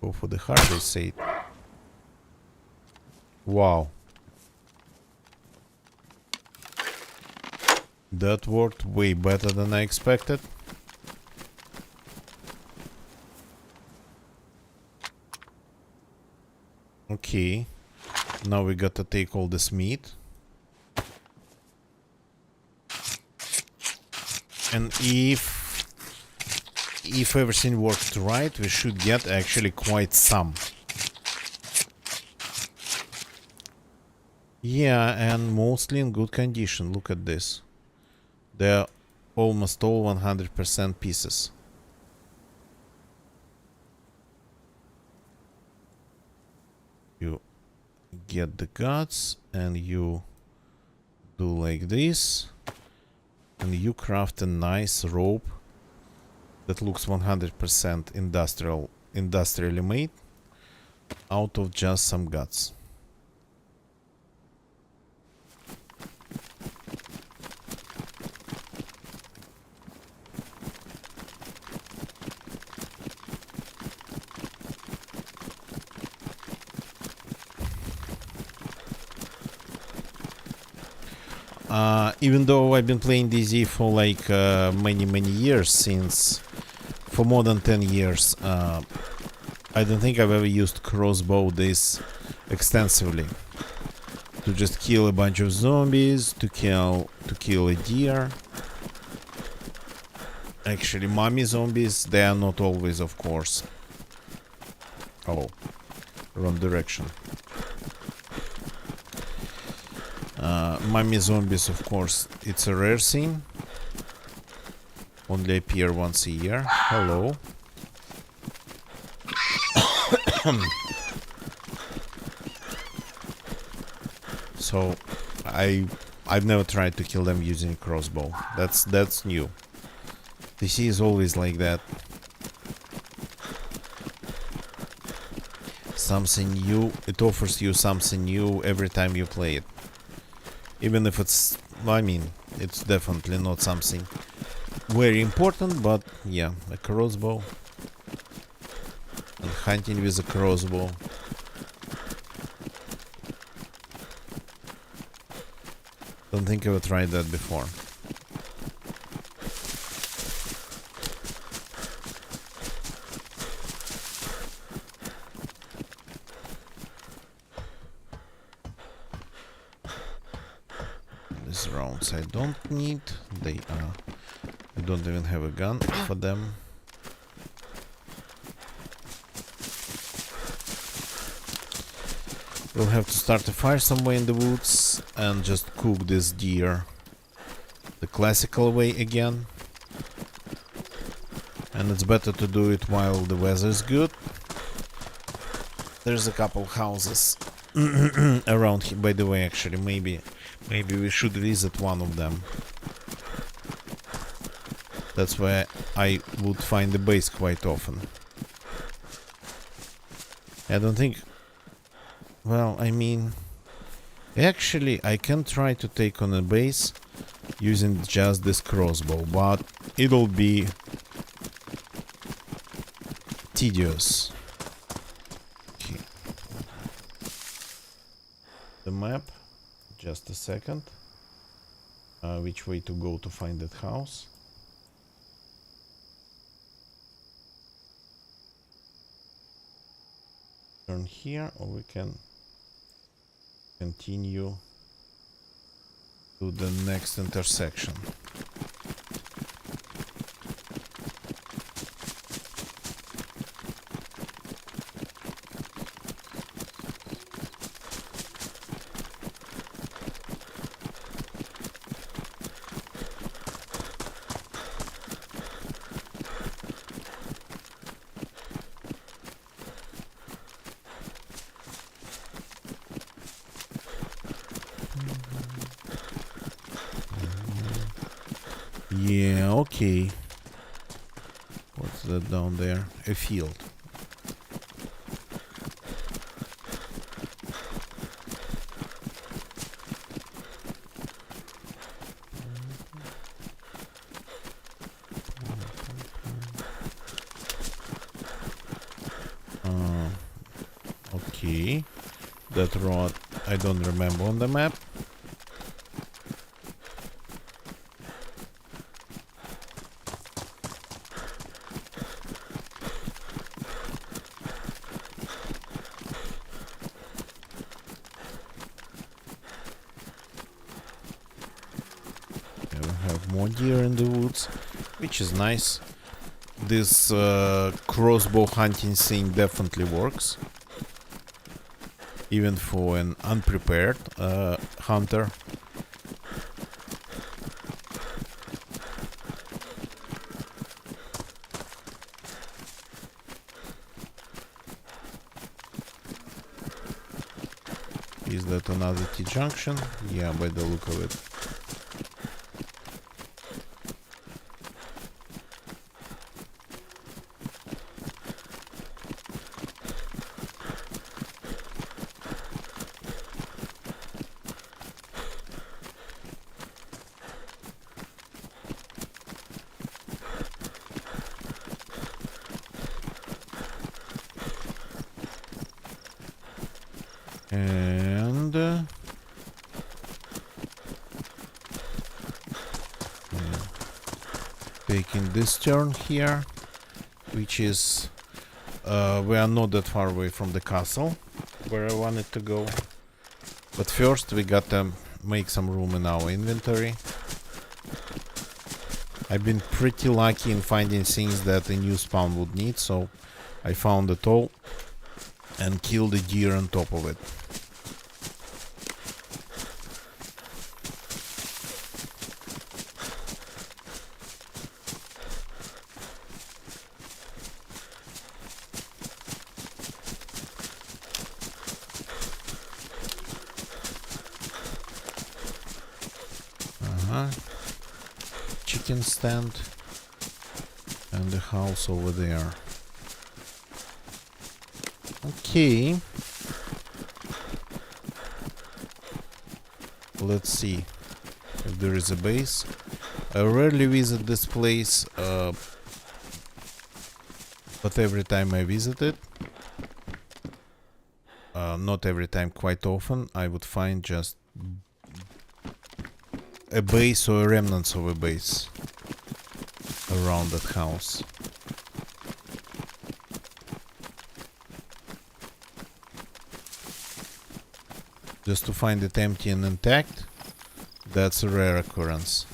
Go for the heart, they say. Wow. That worked way better than I expected. Okay. Now we gotta take all this meat. And if everything worked right, we should get actually quite some. Yeah, and mostly in good condition. Look at this. They're almost all 100% pieces. You get the guts and you do like this. And you craft a nice rope that looks 100% industrially made out of just some guts. Even though I've been playing DayZ for like many years, for more than 10 years, I don't think I've ever used crossbow this extensively. To just kill a bunch of zombies, to kill a deer. Actually, mummy zombies, they are not always, of course. Oh, wrong direction. Mummy zombies, of course, it's a rare thing. Only appear once a year. Hello. So, I've never tried to kill them using crossbow. That's new. DC is always like that. Something new. It offers you something new every time you play it. Even if it's, I mean, it's definitely not something very important, but yeah, a crossbow. And hunting with a crossbow. Don't think I've tried that before. These rounds I don't need. I don't even have a gun for them. We'll have to start a fire somewhere in the woods and just cook this deer the classical way again. And it's better to do it while the weather is good. There's a couple houses around here. By the way, actually, maybe we should visit one of them. That's where I would find the base quite often. I don't think... Well, I mean... Actually, I can try to take on a base using just this crossbow, but it'll be tedious. Okay. The map. Just a second. Which way to go to find that house? Turn here, or we can continue to the next intersection. Yeah, okay. What's that down there? A field. Okay. That road I don't remember on the map. We have more deer in the woods, which is nice. This crossbow hunting thing definitely works, even for an unprepared hunter. Is that another T-junction? Yeah, by the look of it. And taking this turn here, which is we are not that far away from the castle where I wanted to go. But first we gotta make some room in our inventory. I've been pretty lucky in finding things that a new spawn would need, so I found it all and killed a deer on top of it. Chicken stand and the house over there. Okay. Let's see if there is a base. I rarely visit this place, but every time I visit it, not every time, quite often, I would find just a base or remnants of a base around that house. Just to find it empty and intact, that's a rare occurrence.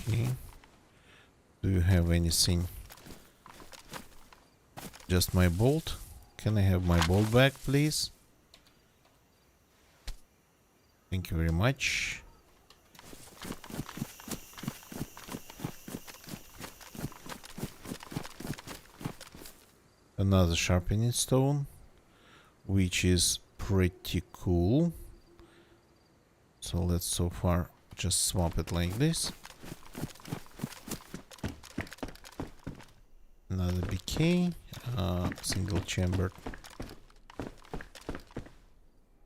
Okay. Do you have anything? Just my bolt? Can I have my bolt back, please? Thank you very much. Another sharpening stone, which is pretty cool. So let's so far just swap it like this. Another BK, single chambered.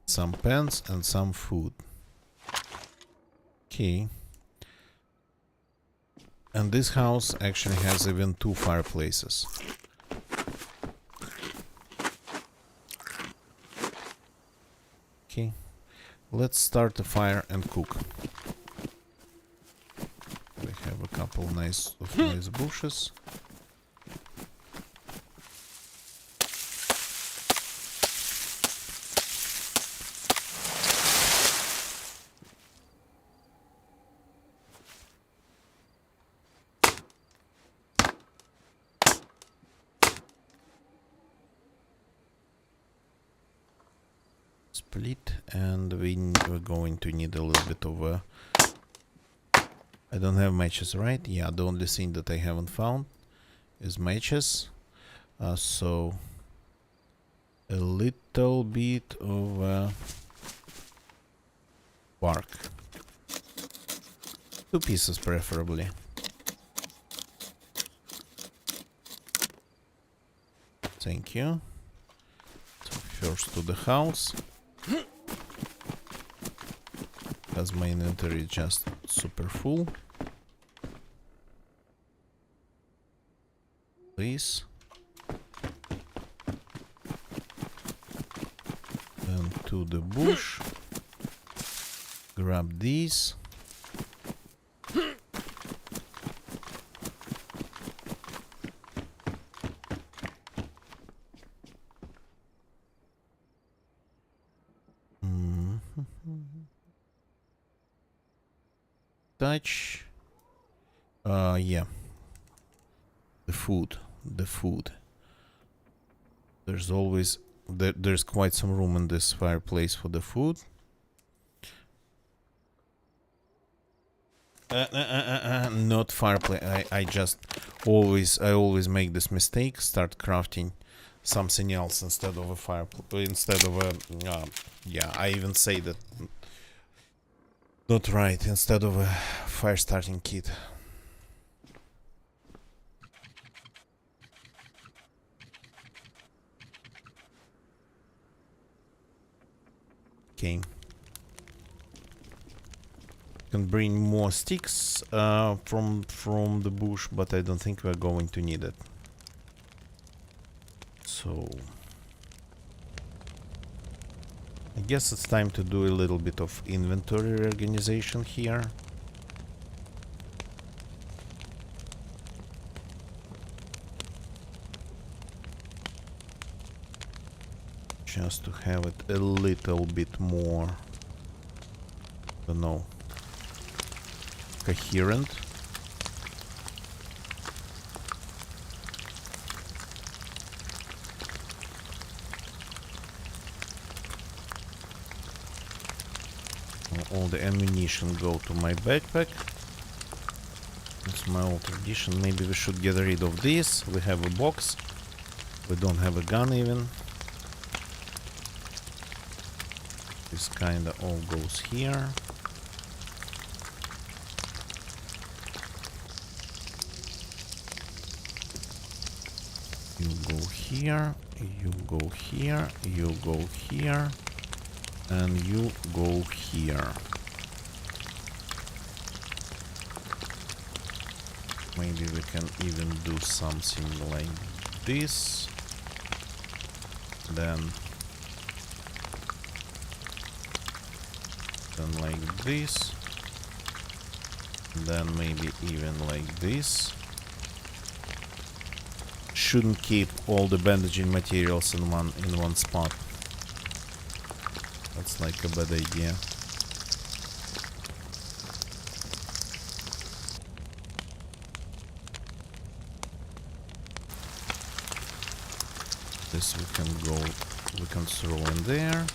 Some pants and some food. Okay. And this house actually has even 2 fireplaces. Okay. Let's start the fire and cook. We have a couple nice bushes. split, and we're going to need a little bit of a... I don't have matches, right? Yeah, the only thing that I haven't found is matches. So a little bit of bark. 2 pieces preferably. Thank you. So first to the house, as my inventory is just super full. Please. Then to the bush. Grab these. Touch. Yeah. The food. There's always there's quite some room in this fireplace for the food. Not fireplace. I always make this mistake. Start crafting something else instead of a fireplace. Instead of a yeah. I even say that. Not right. Instead of a fire starting kit. Okay. Can bring more sticks from the bush, but I don't think we're going to need it. So I guess it's time to do a little bit of inventory reorganization here. Just to have it a little bit more, I don't know, coherent. All the ammunition go to my backpack. It's my old tradition. Maybe we should get rid of this. We have a box. We don't have a gun even. This kinda all goes here. You go here, you go here, you go here, and you go here. Maybe we can even do something like this. Then like this. Then maybe even like this. Shouldn't keep all the bandaging materials in one spot. That's like a bad idea. This we can throw in there.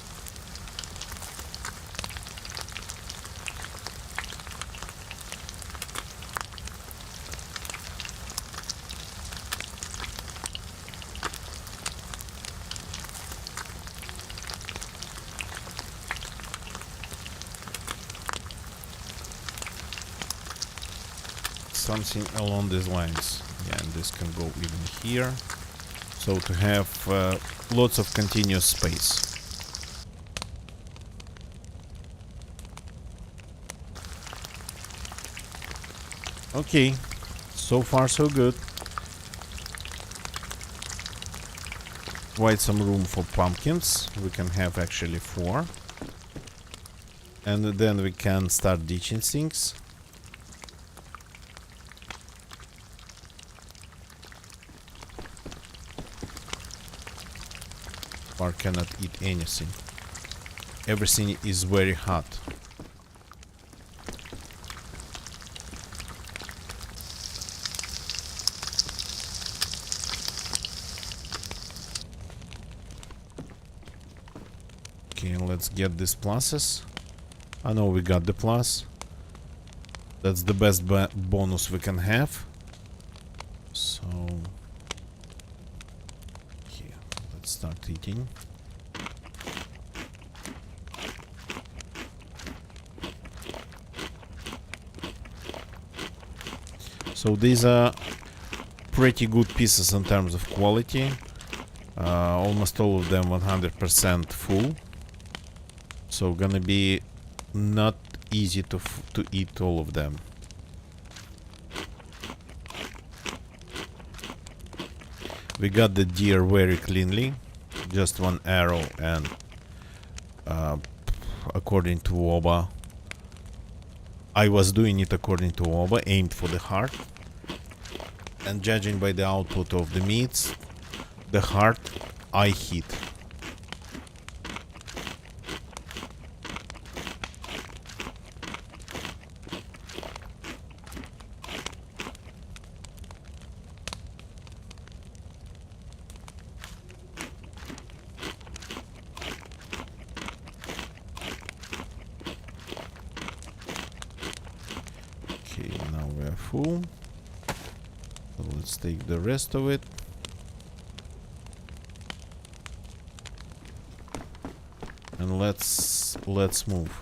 Something along these lines. Yeah, and this can go even here. So to have lots of continuous space. Okay, so far so good. Quite some room for pumpkins. We can have actually 4. And then we can start ditching things. Or cannot eat anything. Everything is very hot. Okay, let's get these pluses. I know we got the plus. That's the best bonus we can have. So here, let's start eating. So these are pretty good pieces in terms of quality. Almost all of them 100% full. So gonna be not easy to eat all of them. We got the deer very cleanly. Just one arrow and according to Oba, I was doing it according to Oba, aimed for the heart. And judging by the output of the meats, the heart I hit. Okay, now we're full. So let's take the rest of it. And let's move.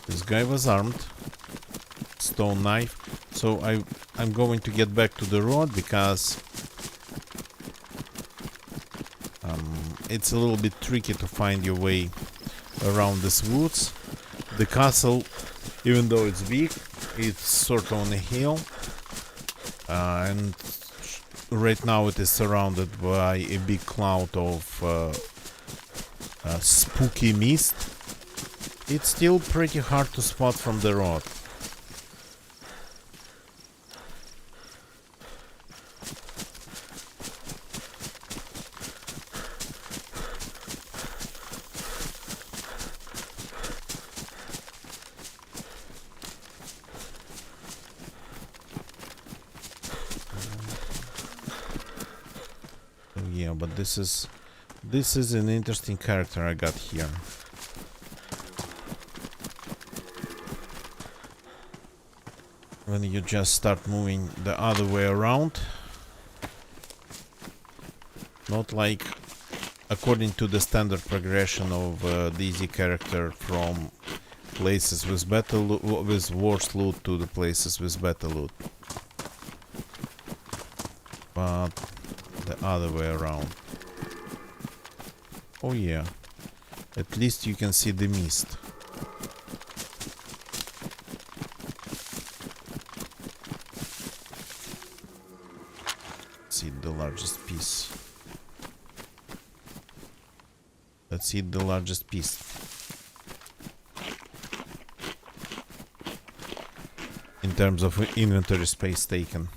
This guy was armed. Stone knife. So I'm going to get back to the road because it's a little bit tricky to find your way around these woods. The castle, even though it's big, it's sort of on a hill, and right now it is surrounded by a big cloud of spooky mist. It's still pretty hard to spot from the road. Yeah, but this is an interesting character I got here. When you just start moving the other way around, not like according to the standard progression of the easy character from places with better with worse loot to the places with better loot, but the other way around. Oh yeah, at least you can see the mist. Let's eat the largest piece. Let's eat the largest piece. In terms of inventory space taken.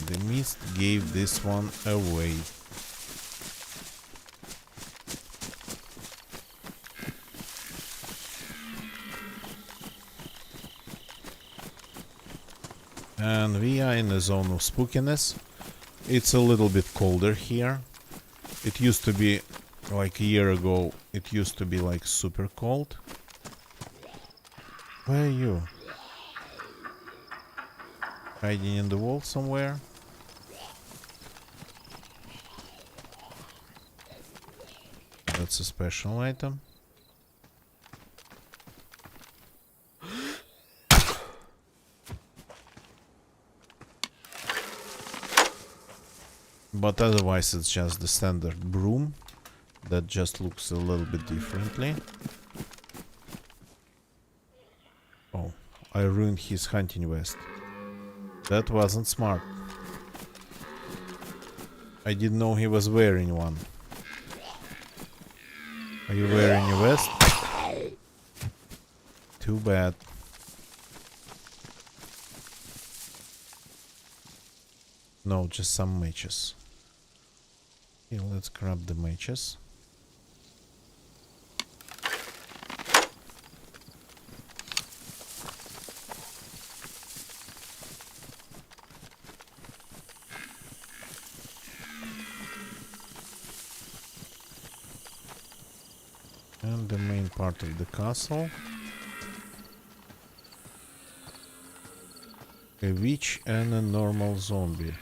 The mist gave this one away. And we are in a zone of spookiness. It's a little bit colder here. It used to be, like a year ago, it used to be like super cold. Where are you? Hiding in the wall somewhere? That's a special item. But otherwise it's just the standard broom that just looks a little bit differently. Oh, I ruined his hunting vest. That wasn't smart. I didn't know he was wearing one. Are you wearing a vest? Too bad. No, just some matches. Okay, let's grab the matches. And the main part of the castle. A witch and a normal zombie.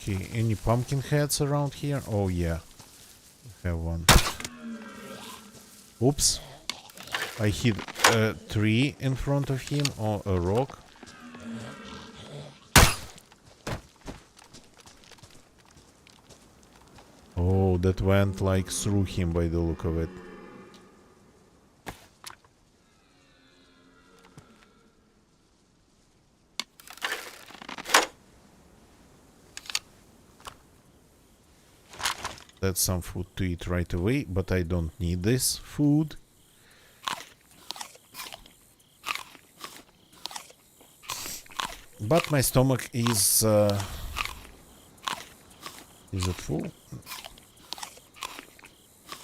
Okay, any pumpkin heads around here? Oh yeah, I have one. Oops. I hit a tree in front of him, or a rock. Oh, that went like through him by the look of it. That's some food to eat right away, but I don't need this food. But my stomach is it full?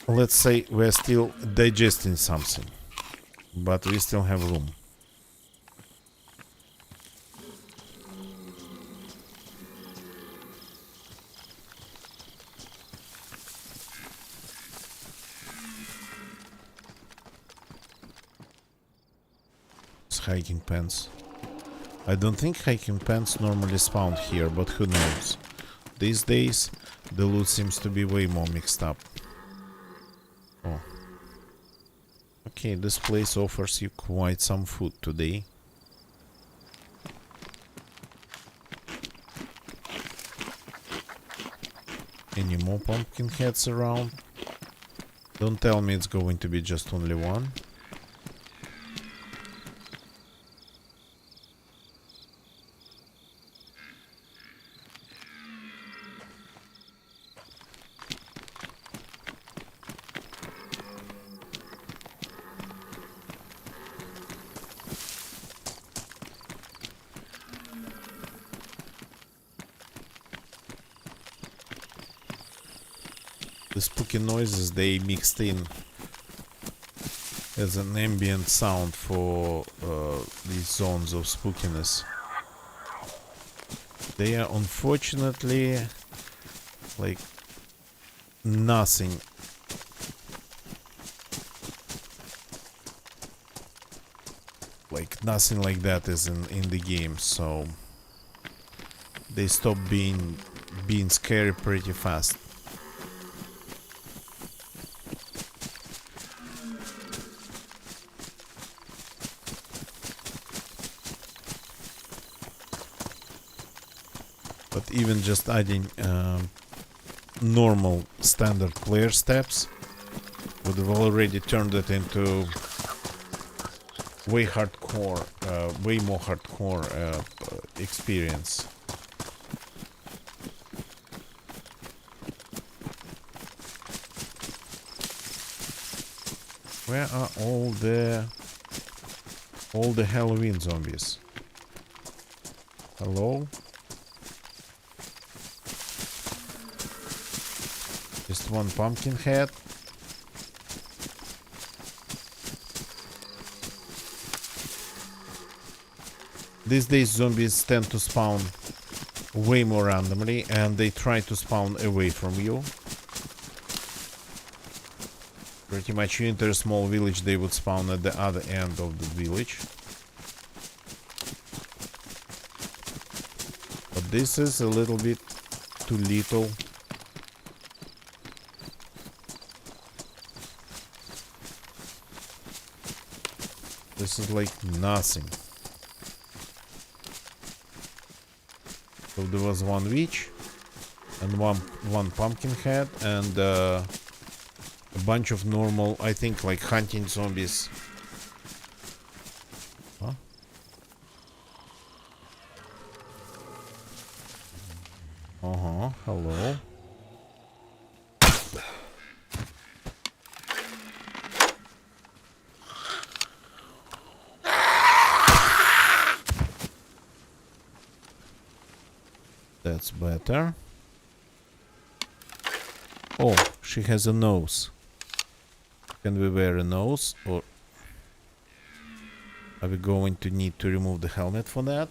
Let's say we're still digesting something, but we still have room. Hiking pants. I don't think hiking pants normally spawn here, but who knows. These days the loot seems to be way more mixed up. Oh. Okay, this place offers you quite some food today. Any more pumpkin heads around? Don't tell me it's going to be just only one. The spooky noises they mixed in as an ambient sound for these zones of spookiness. They are unfortunately like nothing like that is in the game, so they stop being scary pretty fast. But even just adding normal standard player steps would have already turned it into way more hardcore experience. Where are all the Halloween zombies? Hello? Just one pumpkin head. These days zombies tend to spawn way more randomly, and they try to spawn away from you. Pretty much you enter a small village, they would spawn at the other end of the village. this is a little bit too little. This is like nothing. So there was one witch and one pumpkin head and a bunch of normal, I think, like hunting zombies. Huh? Hello. That's better. Oh, she has a nose. Can we wear a nose, or are we going to need to remove the helmet for that?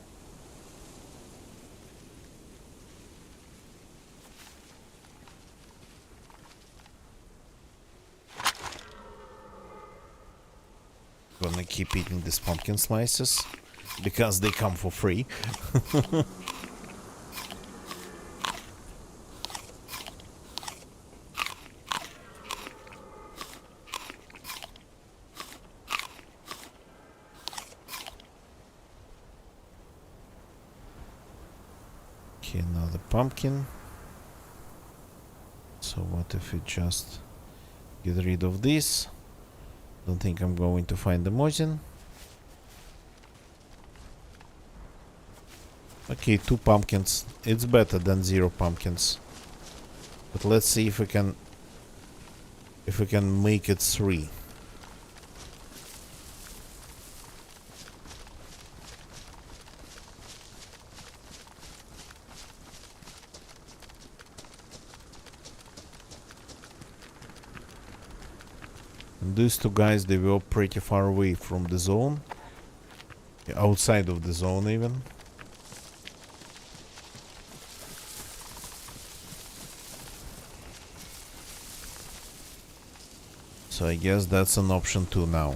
Gonna keep eating these pumpkin slices because they come for free. Okay, another pumpkin. So what if we just get rid of this? Don't think I'm going to find the Mosin. Okay, 2 pumpkins. It's better than 0 pumpkins. But let's see if we can make it 3. And these 2 guys, they were pretty far away from the zone. Outside of the zone even. So I guess that's an option too now.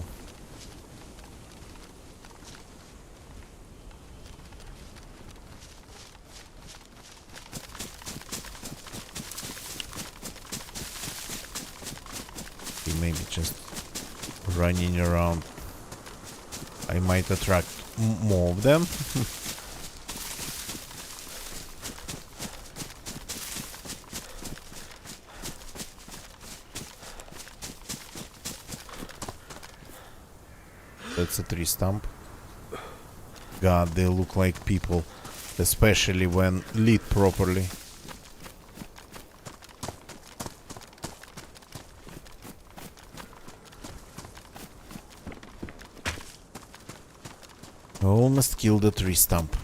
Okay, maybe just running around. I might attract more of them. That's a tree stump. God, they look like people, especially when lit properly. Almost killed the tree stump.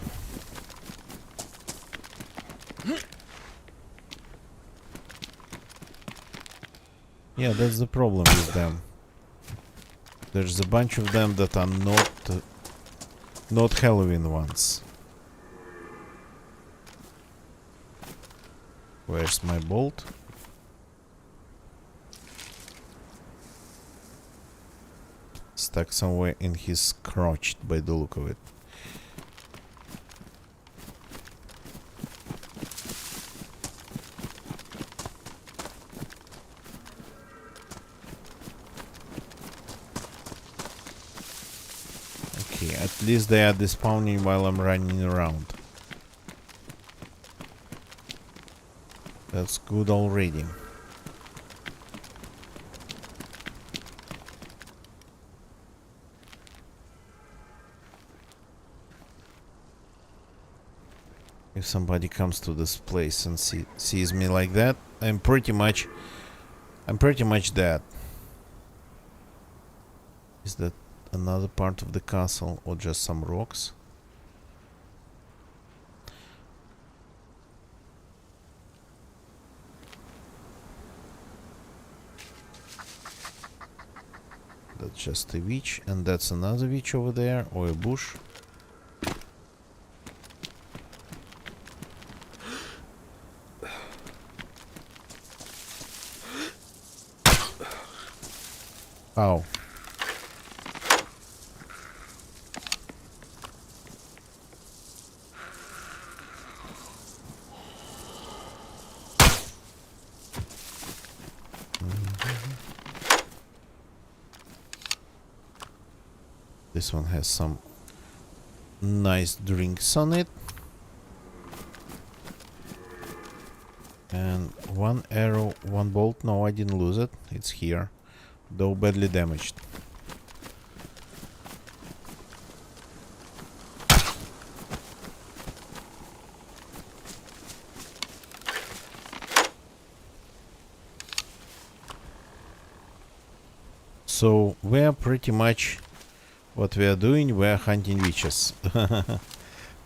Yeah, that's the problem with them. There's a bunch of them that are not Halloween ones. Where's my bolt? Stuck somewhere in his crotch by the look of it. Okay, at least they are despawning while I'm running around. That's good already. If somebody comes to this place and sees me like that, I'm pretty much dead. Is that another part of the castle or just some rocks? That's just a witch, and that's another witch over there, or a bush. Ow. This one has some nice drinks on it. And one arrow, one bolt. No, I didn't lose it. It's here, though badly damaged. So we are pretty much what we are doing. We are hunting witches.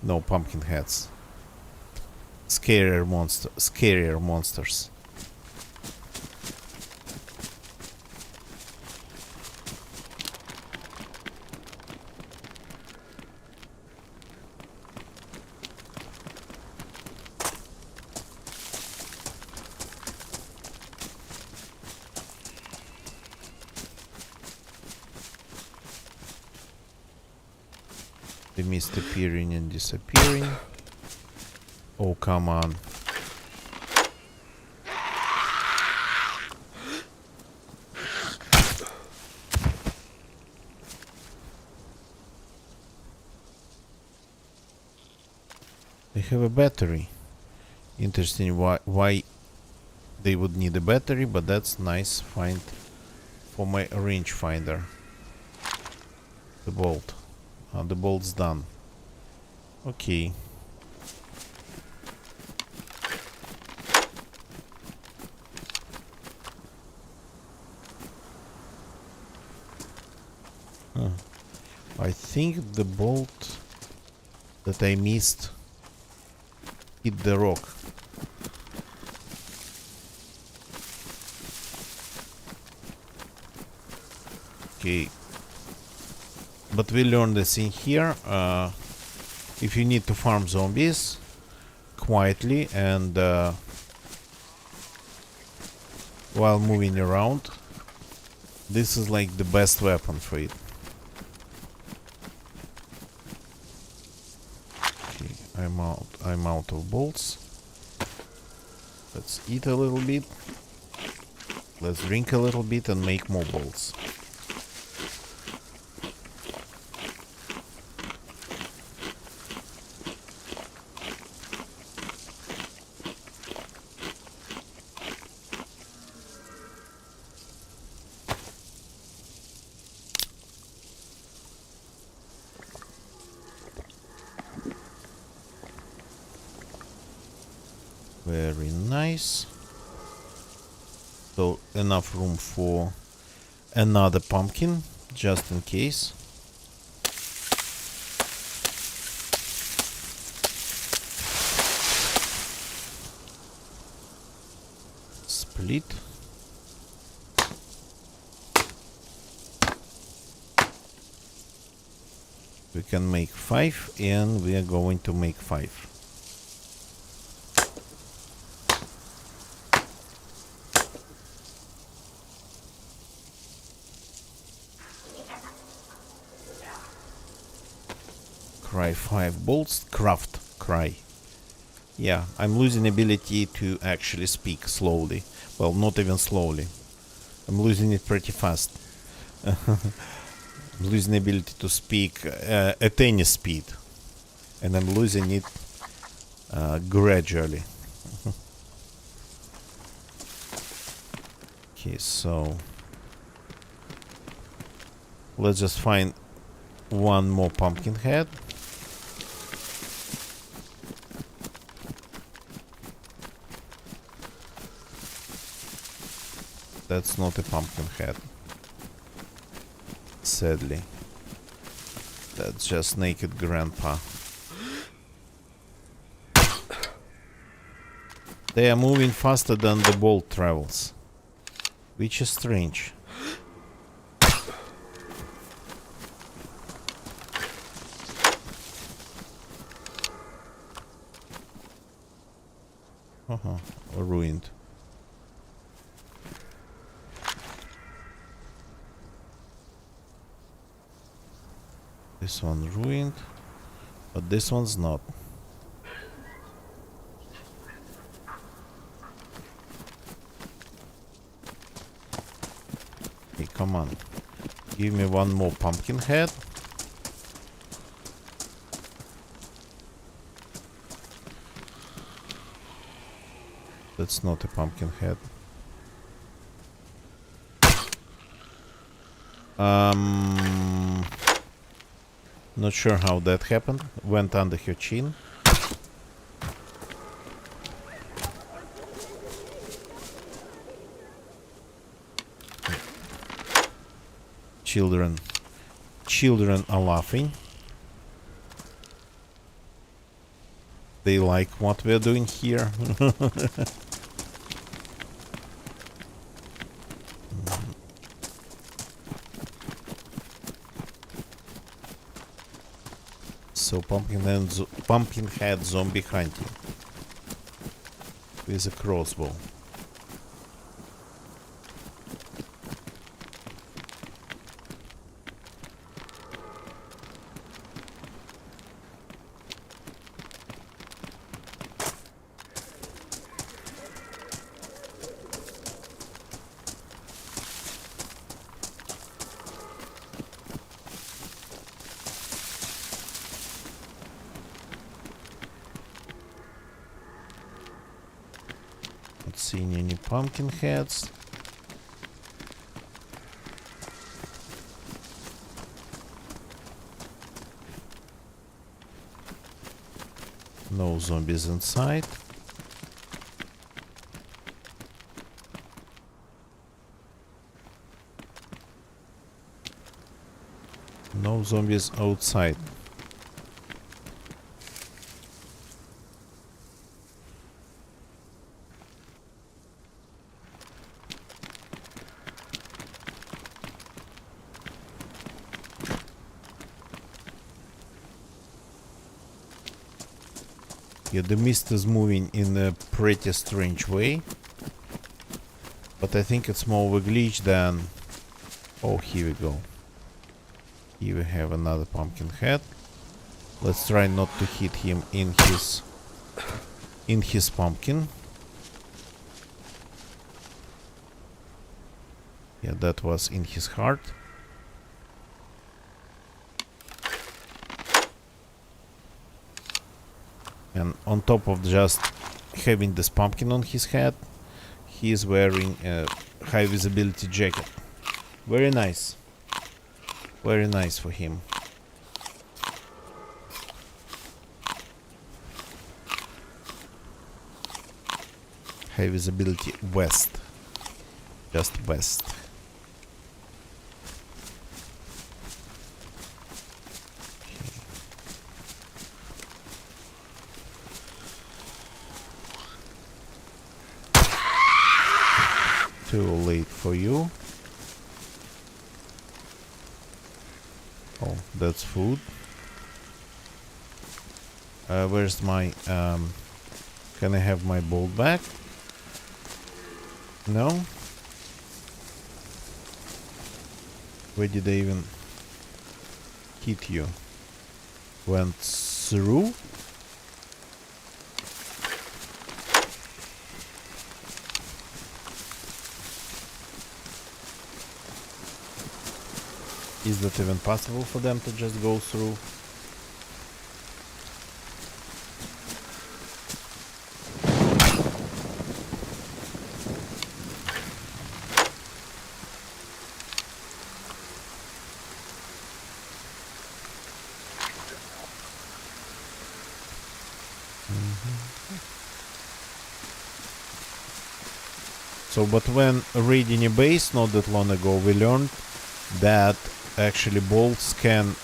No pumpkin heads. Scarier monsters. The mist appearing and disappearing. Oh, come on. They have a battery. Interesting why they would need a battery, but that's nice find for my rangefinder. The bolt. The bolt's done. Okay. I think the bolt that I missed hit the rock. Okay. But we learned this in here. If you need to farm zombies quietly and while moving around, this is like the best weapon for it. Okay, I'm out of bolts. Let's eat a little bit. Let's drink a little bit and make more bolts. Very nice. So enough room for another pumpkin, just in case. Split. We can make 5, and we are going to make 5. Cry 5 bolts. Craft. Cry. Yeah, I'm losing ability to actually speak slowly. Well, not even slowly. I'm losing it pretty fast. I'm losing ability to speak at any speed. And I'm losing it gradually. Okay, so let's just find one more pumpkin head. That's not a pumpkin head. Sadly. That's just naked grandpa. They are moving faster than the bolt travels, which is strange. Ruined. This one's ruined, but this one's not. Hey, come on. Give me one more pumpkin head. That's not a pumpkin head. Not sure how that happened. Went under her chin. Children are laughing. They like what we're doing here. So pumpkinhead zombie hunting with a crossbow. Not seeing any pumpkin heads. No zombies inside. No zombies outside. Yeah, the mist is moving in a pretty strange way. But I think it's more of a glitch than... Oh, here we go. Here we have another pumpkin head. Let's try not to hit him in his pumpkin. Yeah, that was in his heart. And on top of just having this pumpkin on his head, he is wearing a high visibility jacket. Very nice. Very nice for him. High visibility vest. Just vest. Too late for you. Oh, that's food. Where's my... Can I have my bolt back? No? Where did I even hit you? Went through? Is that even possible for them to just go through? So, but when raiding a base not that long ago, we learned that actually bolts can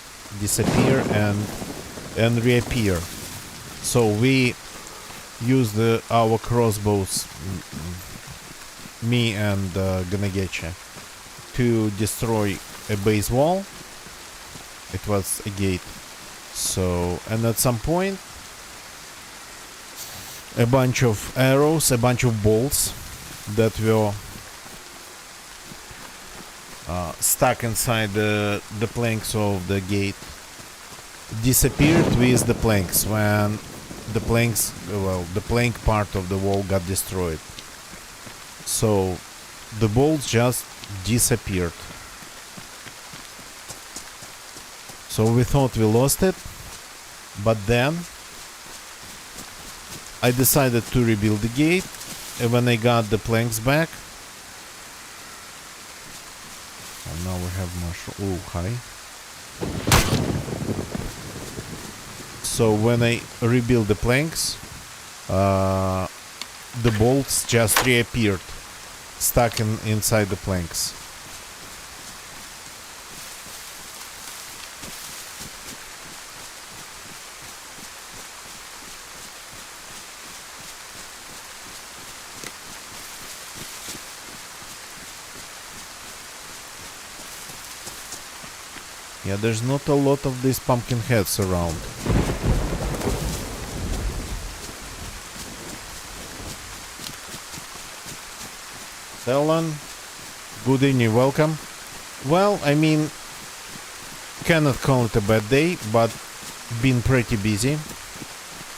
disappear and reappear. So we used our crossbows, me and Ganagecha, to destroy a base wall. It was a gate. So, and at some point, a bunch of arrows, a bunch of bolts that were stuck inside the planks of the gate disappeared with the planks when the planks, well, the plank part of the wall got destroyed. So the bolts just disappeared. So we thought we lost it, but then I decided to rebuild the gate, when I got the planks back. Oh, now we have mushroom. Oh, hi. So when I rebuild the planks, the bolts just reappeared, stuck inside the planks. Yeah, there's not a lot of these pumpkin heads around. Ellen, good evening, welcome. Well, I mean, cannot call it a bad day, but been pretty busy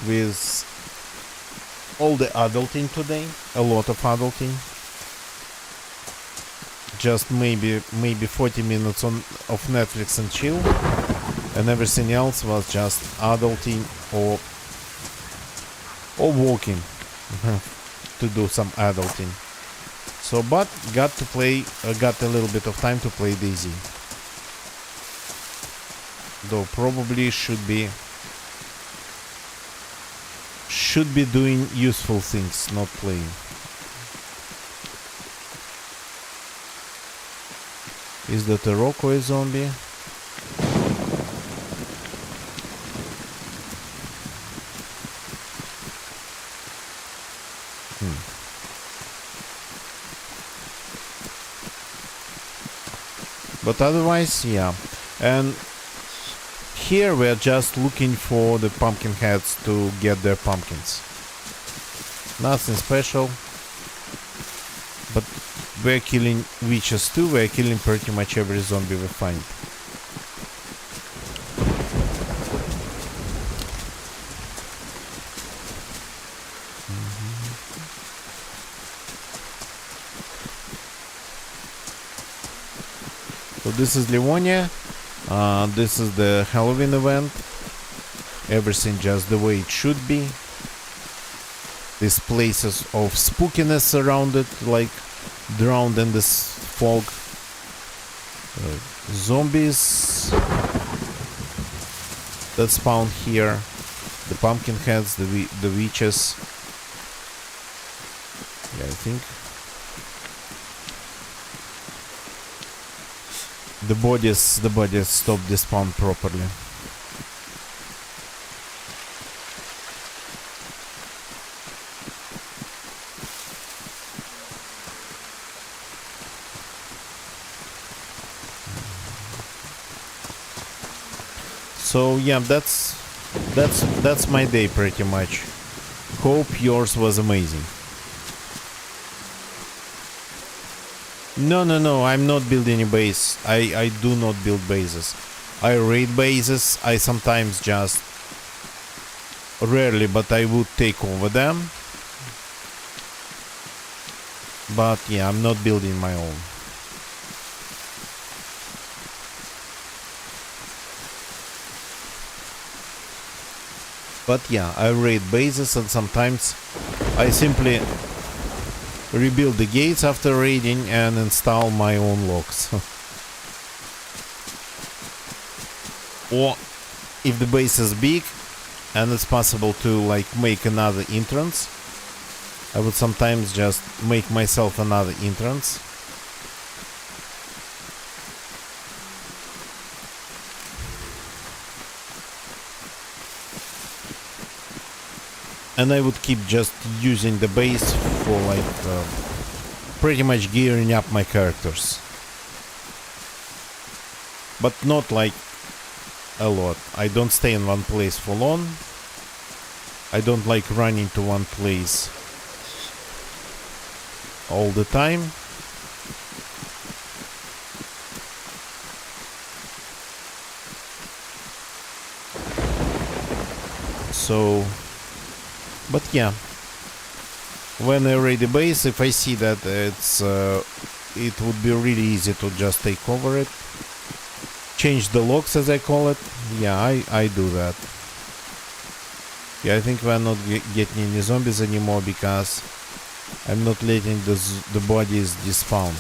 with all the adulting today. A lot of adulting. Just maybe 40 minutes of Netflix and chill, and everything else was just adulting or walking to do some adulting. So, but got to play, got a little bit of time to play Daisy. Though probably should be doing useful things, not playing. Is that a rock or a zombie? But otherwise, yeah. And here we're just looking for the pumpkin heads to get their pumpkins. Nothing special. But we're killing witches too. We're killing pretty much every zombie we find. So this is Livonia. This is the Halloween event. Everything just the way it should be. These places of spookiness surrounded, like drowned in this fog. Zombies that spawn here. The pumpkin heads, the witches. Yeah, I think. The bodies stop the spawn properly. So yeah, that's my day pretty much. Hope yours was amazing. No, I'm not building a base. I do not build bases. I raid bases. I sometimes just, rarely, but I would take over them. But yeah, I'm not building my own. But yeah, I raid bases, and sometimes I simply rebuild the gates after raiding and install my own locks. Or if the base is big and it's possible to like make another entrance, I would sometimes just make myself another entrance. And I would keep just using the base for like pretty much gearing up my characters. But not like a lot. I don't stay in one place for long. I don't like running to one place all the time. So, but yeah, when I raid a base, if I see that it would be really easy to just take over it, change the locks as I call it. Yeah, I do that. Yeah, I think we're not getting any zombies anymore because I'm not letting the bodies despawn.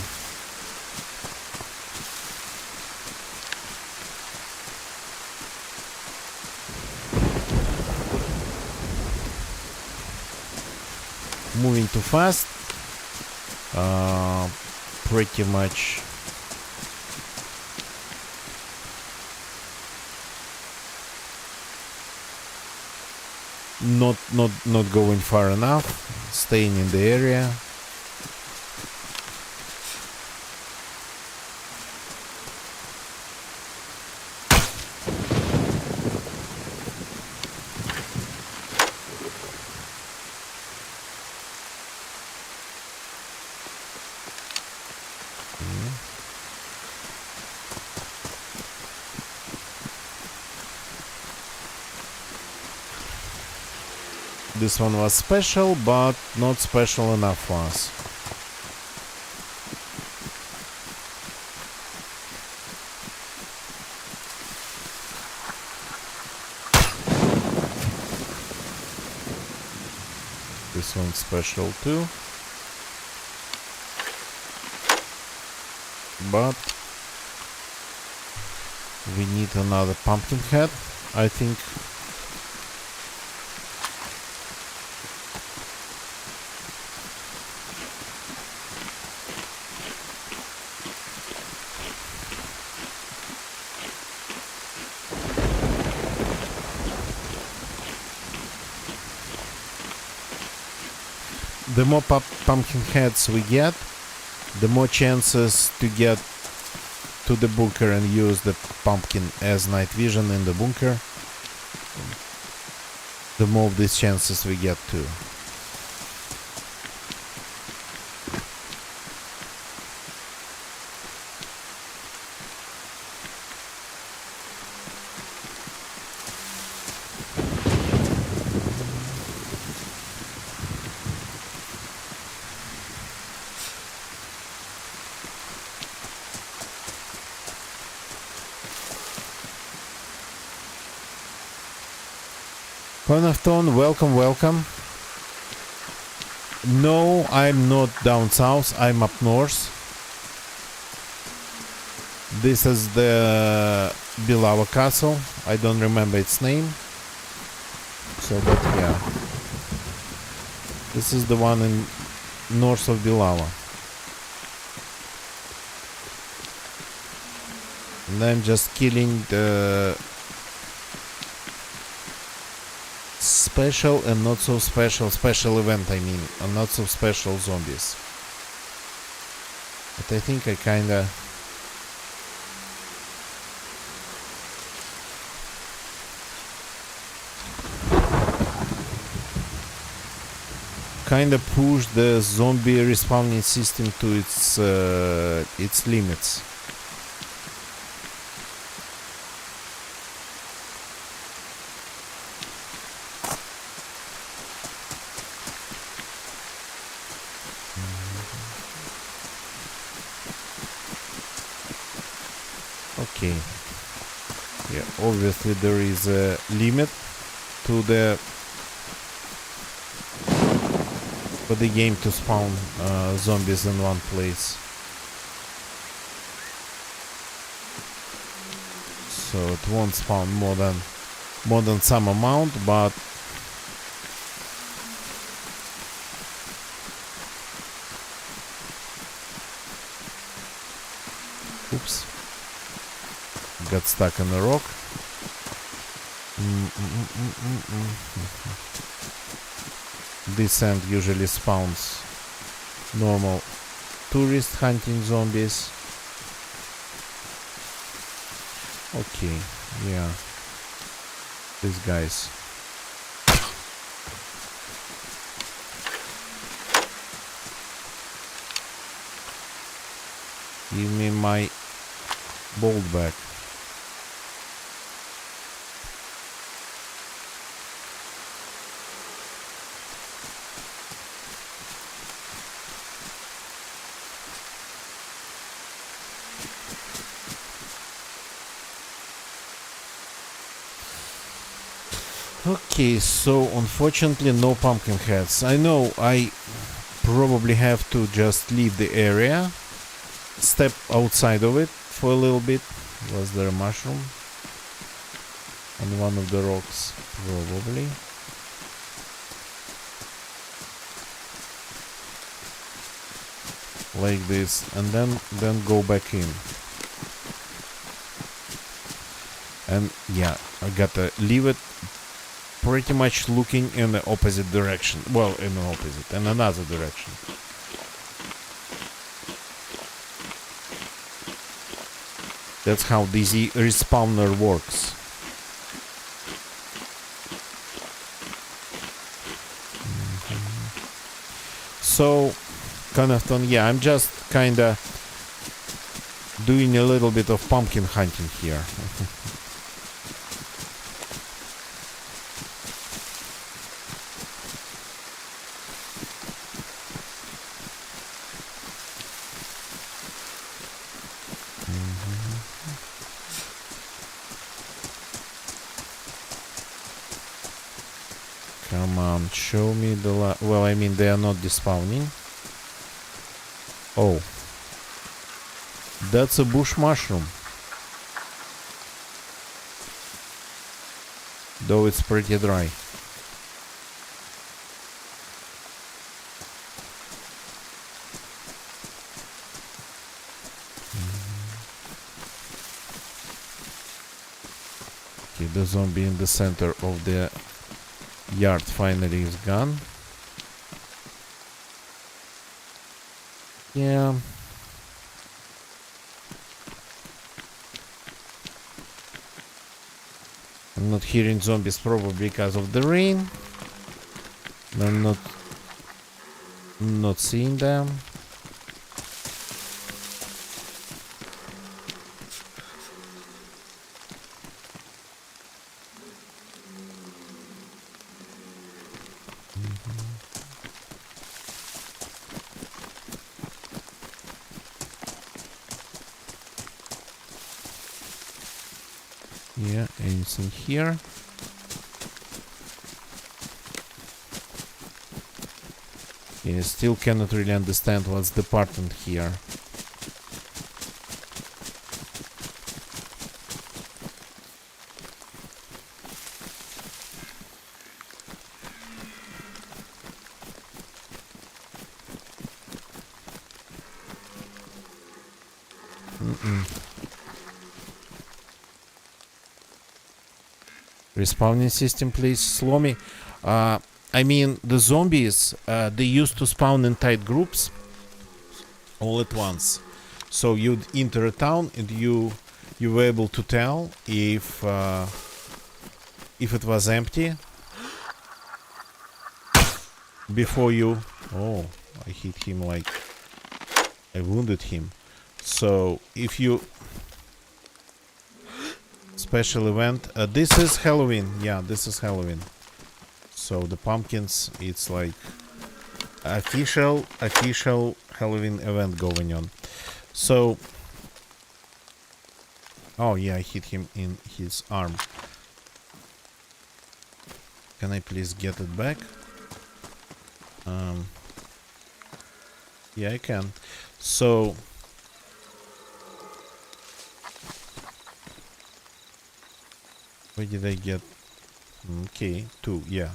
Moving too fast. Pretty much. Not going far enough. Staying in the area. This one was special, but not special enough for us. This one's special too. But we need another pumpkin head, I think. The more pumpkin heads we get, the more chances to get to the bunker and use the pumpkin as night vision in the bunker. The more of these chances we get too. Coin of Tone, welcome, welcome. No, I'm not down south, I'm up north. This is the Bilava castle, I don't remember its name. So, but yeah. This is the one in north of Bilava. And I'm just killing the special and not so special event, I mean, and not so special zombies. But I think I kinda pushed the zombie respawning system to its limits. Okay. Yeah, obviously there is a limit to the for the game to spawn zombies in one place. So it won't spawn more than some amount, but oops. Got stuck on a rock. This end usually spawns normal tourist hunting zombies. Okay, yeah. These guys. Give me my bolt back. Okay, so unfortunately no pumpkin heads. I know I probably have to just leave the area, step outside of it for a little bit. Was there a mushroom on one of the rocks? Probably. Like this, and then go back in. And yeah, I gotta leave it pretty much looking in the opposite direction. Well, in another direction. That's how this respawner works. So, Connaughton, yeah, I'm just kinda doing a little bit of pumpkin hunting here. Come on, show me the well, I mean, they are not despawning. Oh. That's a bush mushroom. Though it's pretty dry. Okay, the zombie in the center of the yard finally is gone. Yeah. I'm not hearing zombies probably because of the rain. I'm not seeing them. Yeah, anything here? Yeah, still cannot really understand what's the pattern here. Respawning system, please slow me. I mean, the zombies, they used to spawn in tight groups all at once. So you'd enter a town and you were able to tell if it was empty before you. Oh, I hit him, like I wounded him. So if you special event, this is Halloween. Yeah, this is Halloween. So the pumpkins, it's like official Halloween event going on. So, oh yeah, I hit him in his arm. Can I please get it back? Yeah, I can. So, where did I get? Okay, 2, yeah.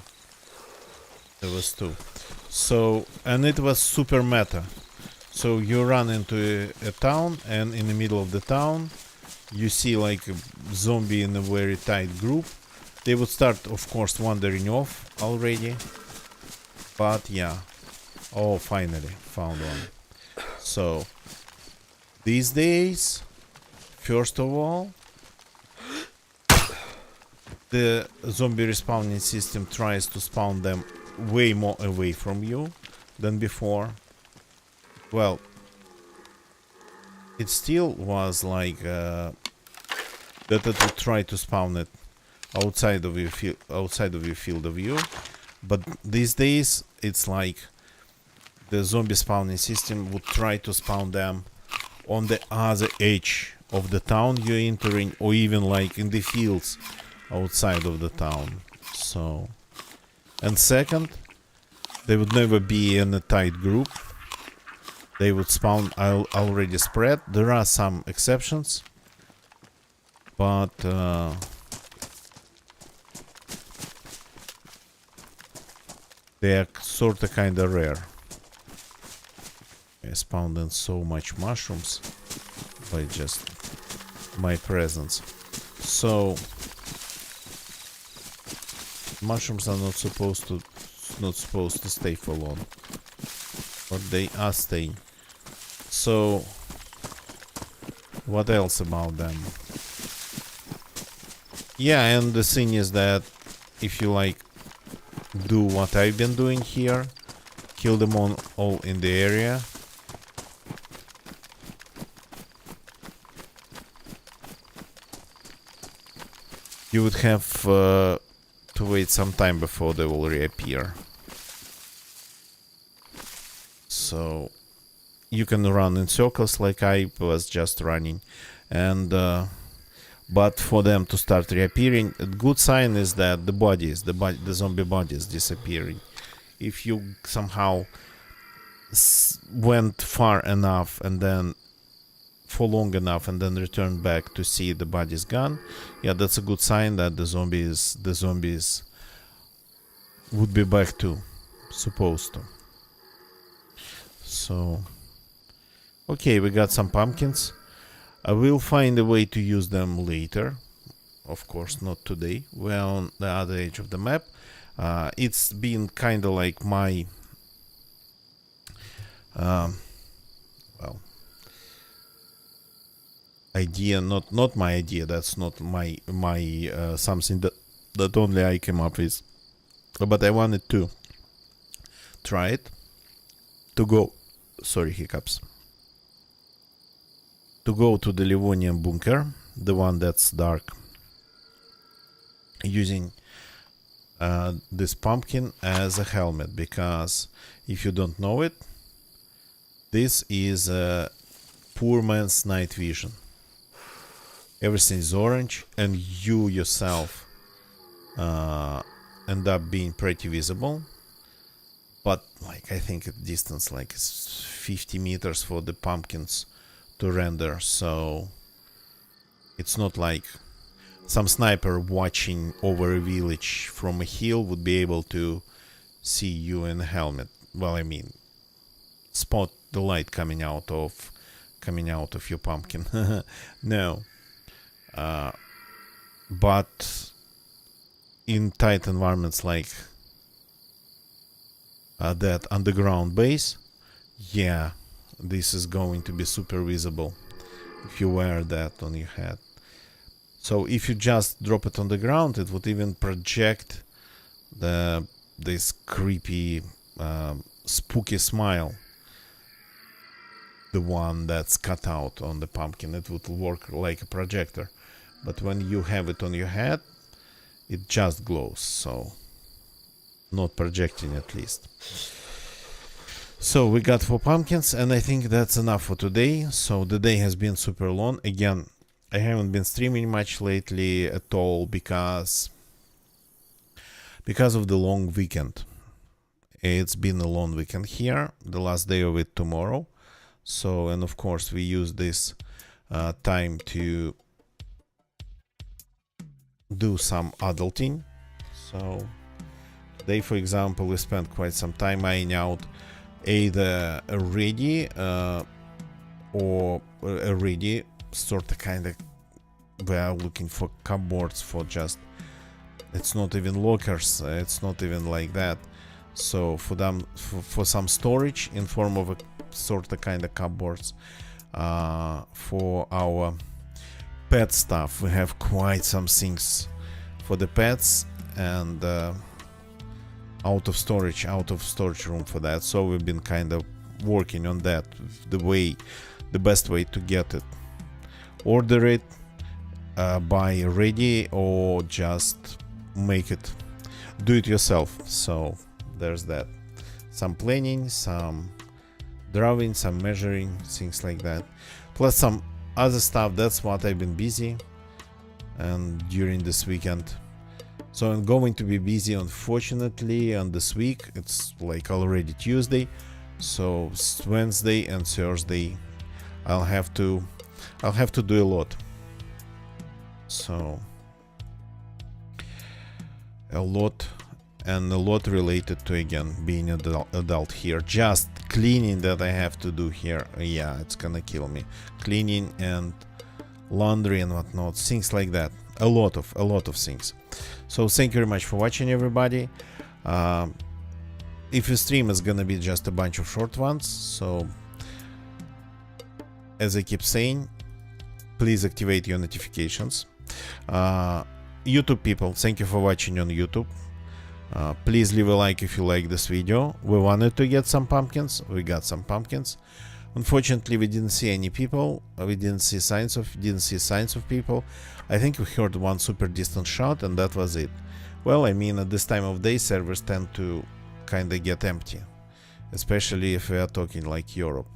There was 2. So, and it was super meta. So you run into a town, and in the middle of the town, you see like a zombie in a very tight group. They would start, of course, wandering off already. But yeah. Oh, finally, found one. So, these days, first of all, the zombie respawning system tries to spawn them way more away from you than before. Well, it still was like that it would try to spawn it outside of your field of view, but these days it's like the zombie spawning system would try to spawn them on the other edge of the town you're entering, or even like in the fields outside of the town. So, and second, They would never be in a tight group. They would spawn already spread. There are some exceptions, but they are sort of kind of rare. I spawned in so much mushrooms by just my presence. So mushrooms are not supposed to stay for long, but they are staying. So what else about them? Yeah, and the thing is that if you like do what I've been doing here, kill them all in the area, you would have to wait some time before they will reappear. So you can run in circles like I was just running, and but for them to start reappearing, a good sign is that the zombie body is disappearing. If you somehow went far enough and then for long enough and then returned back to see the body's gone, yeah, that's a good sign that the zombies would be back to supposed to. So okay, we got some pumpkins. I will find a way to use them later. Of course, not today. We're on the other edge of the map. It's been kind of like my well, idea, not my idea. That's not my something that only I came up with. But I wanted to try it. To go, sorry, hiccups. To go to the Livonia bunker, the one that's dark, using this pumpkin as a helmet, because if you don't know it, this is a poor man's night vision. Everything is orange, and you yourself end up being pretty visible. But like I think at distance like it's 50 meters for the pumpkins to render, so it's not like some sniper watching over a village from a hill would be able to see you in a helmet. Well, I mean, spot the light coming out of your pumpkin. No, but in tight environments like that underground base, yeah, this is going to be super visible if you wear that on your head. So if you just drop it on the ground, it would even project this creepy spooky smile, the one that's cut out on the pumpkin. It would work like a projector, but when you have it on your head, it just glows, so not projecting at least. So we got 4 pumpkins, and I think that's enough for today. So the day has been super long. Again, I haven't been streaming much lately at all because of the long weekend. It's been a long weekend here, the last day of it tomorrow. So, and of course we use this time to do some adulting. So today, for example, we spent quite some time eyeing out either a ready or a ready sort of kind of, we are looking for cupboards for just, it's not even lockers, it's not even like that. So for them, for some storage in form of a sort of kind of cupboards. For our pet stuff, we have quite some things for the pets, and out of storage room for that. So we've been kind of working on that, the best way to get it. Order it, buy ready, or just make it, do it yourself. So there's that. Some planning, some drawing, some measuring, things like that, plus some other stuff. That's what I've been busy and during this weekend So I'm going to be busy, unfortunately, on this week. It's like already Tuesday, so Wednesday and Thursday I'll have to do a lot. So a lot related to, again, being an adult here. Just cleaning that I have to do here, yeah, it's gonna kill me. Cleaning and laundry and whatnot, things like that. A lot of things. So thank you very much for watching, everybody. If your stream is gonna be just a bunch of short ones, so as I keep saying, please activate your notifications. YouTube people, thank you for watching on YouTube. Please leave a like if you like this video. We wanted to get some pumpkins. We got some pumpkins. Unfortunately, we didn't see any people. We didn't see signs of people. I think we heard one super distant shot, and that was it. Well, I mean, at this time of day, servers tend to kind of get empty, especially if we are talking like Europe.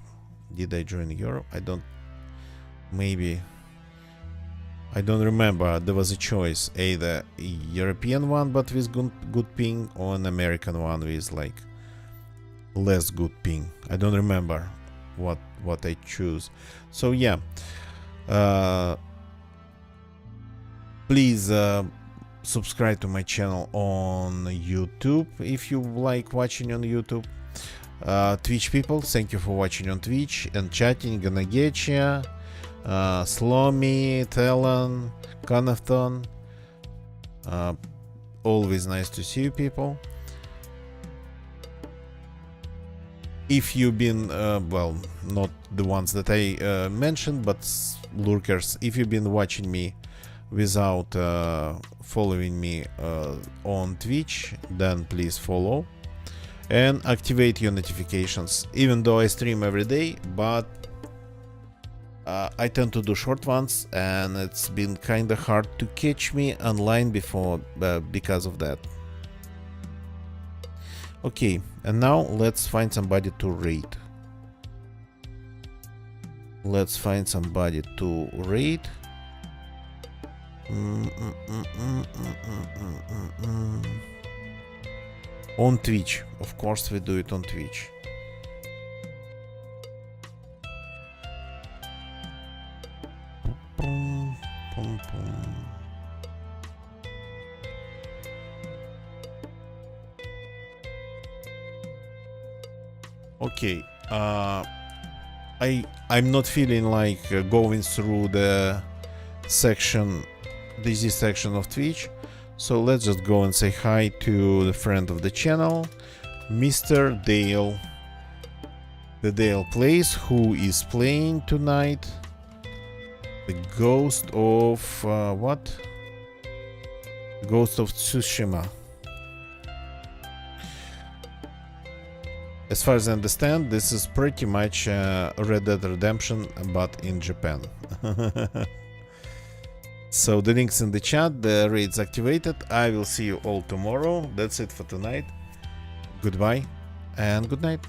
Did I join Europe? I don't. Maybe. I don't remember. There was a choice, either a European one but with good ping, or an American one with like less good ping. I don't remember what I choose. So yeah, please subscribe to my channel on YouTube if you like watching on YouTube. Twitch people, thank you for watching on Twitch and chatting. Gonna get ya. Slomy, Talon, Conafton, always nice to see you people. If you've been, well, not the ones that I mentioned, but lurkers, if you've been watching me without following me on Twitch, then please follow and activate your notifications. Even though I stream every day, but I tend to do short ones, and it's been kind of hard to catch me online before because of that. Okay, and now let's find somebody to raid. Let's find somebody to raid. On Twitch, of course we do it on Twitch. Okay, I'm not feeling like going through the section, this section of Twitch, so let's just go and say hi to the friend of the channel, Mr. Dale. The Dale Plays, who is playing tonight the Ghost of what? Ghost of Tsushima. As far as I understand, this is pretty much Red Dead Redemption, but in Japan. So the link's in the chat, the raid's activated. I will see you all tomorrow. That's it for tonight. Goodbye and good night.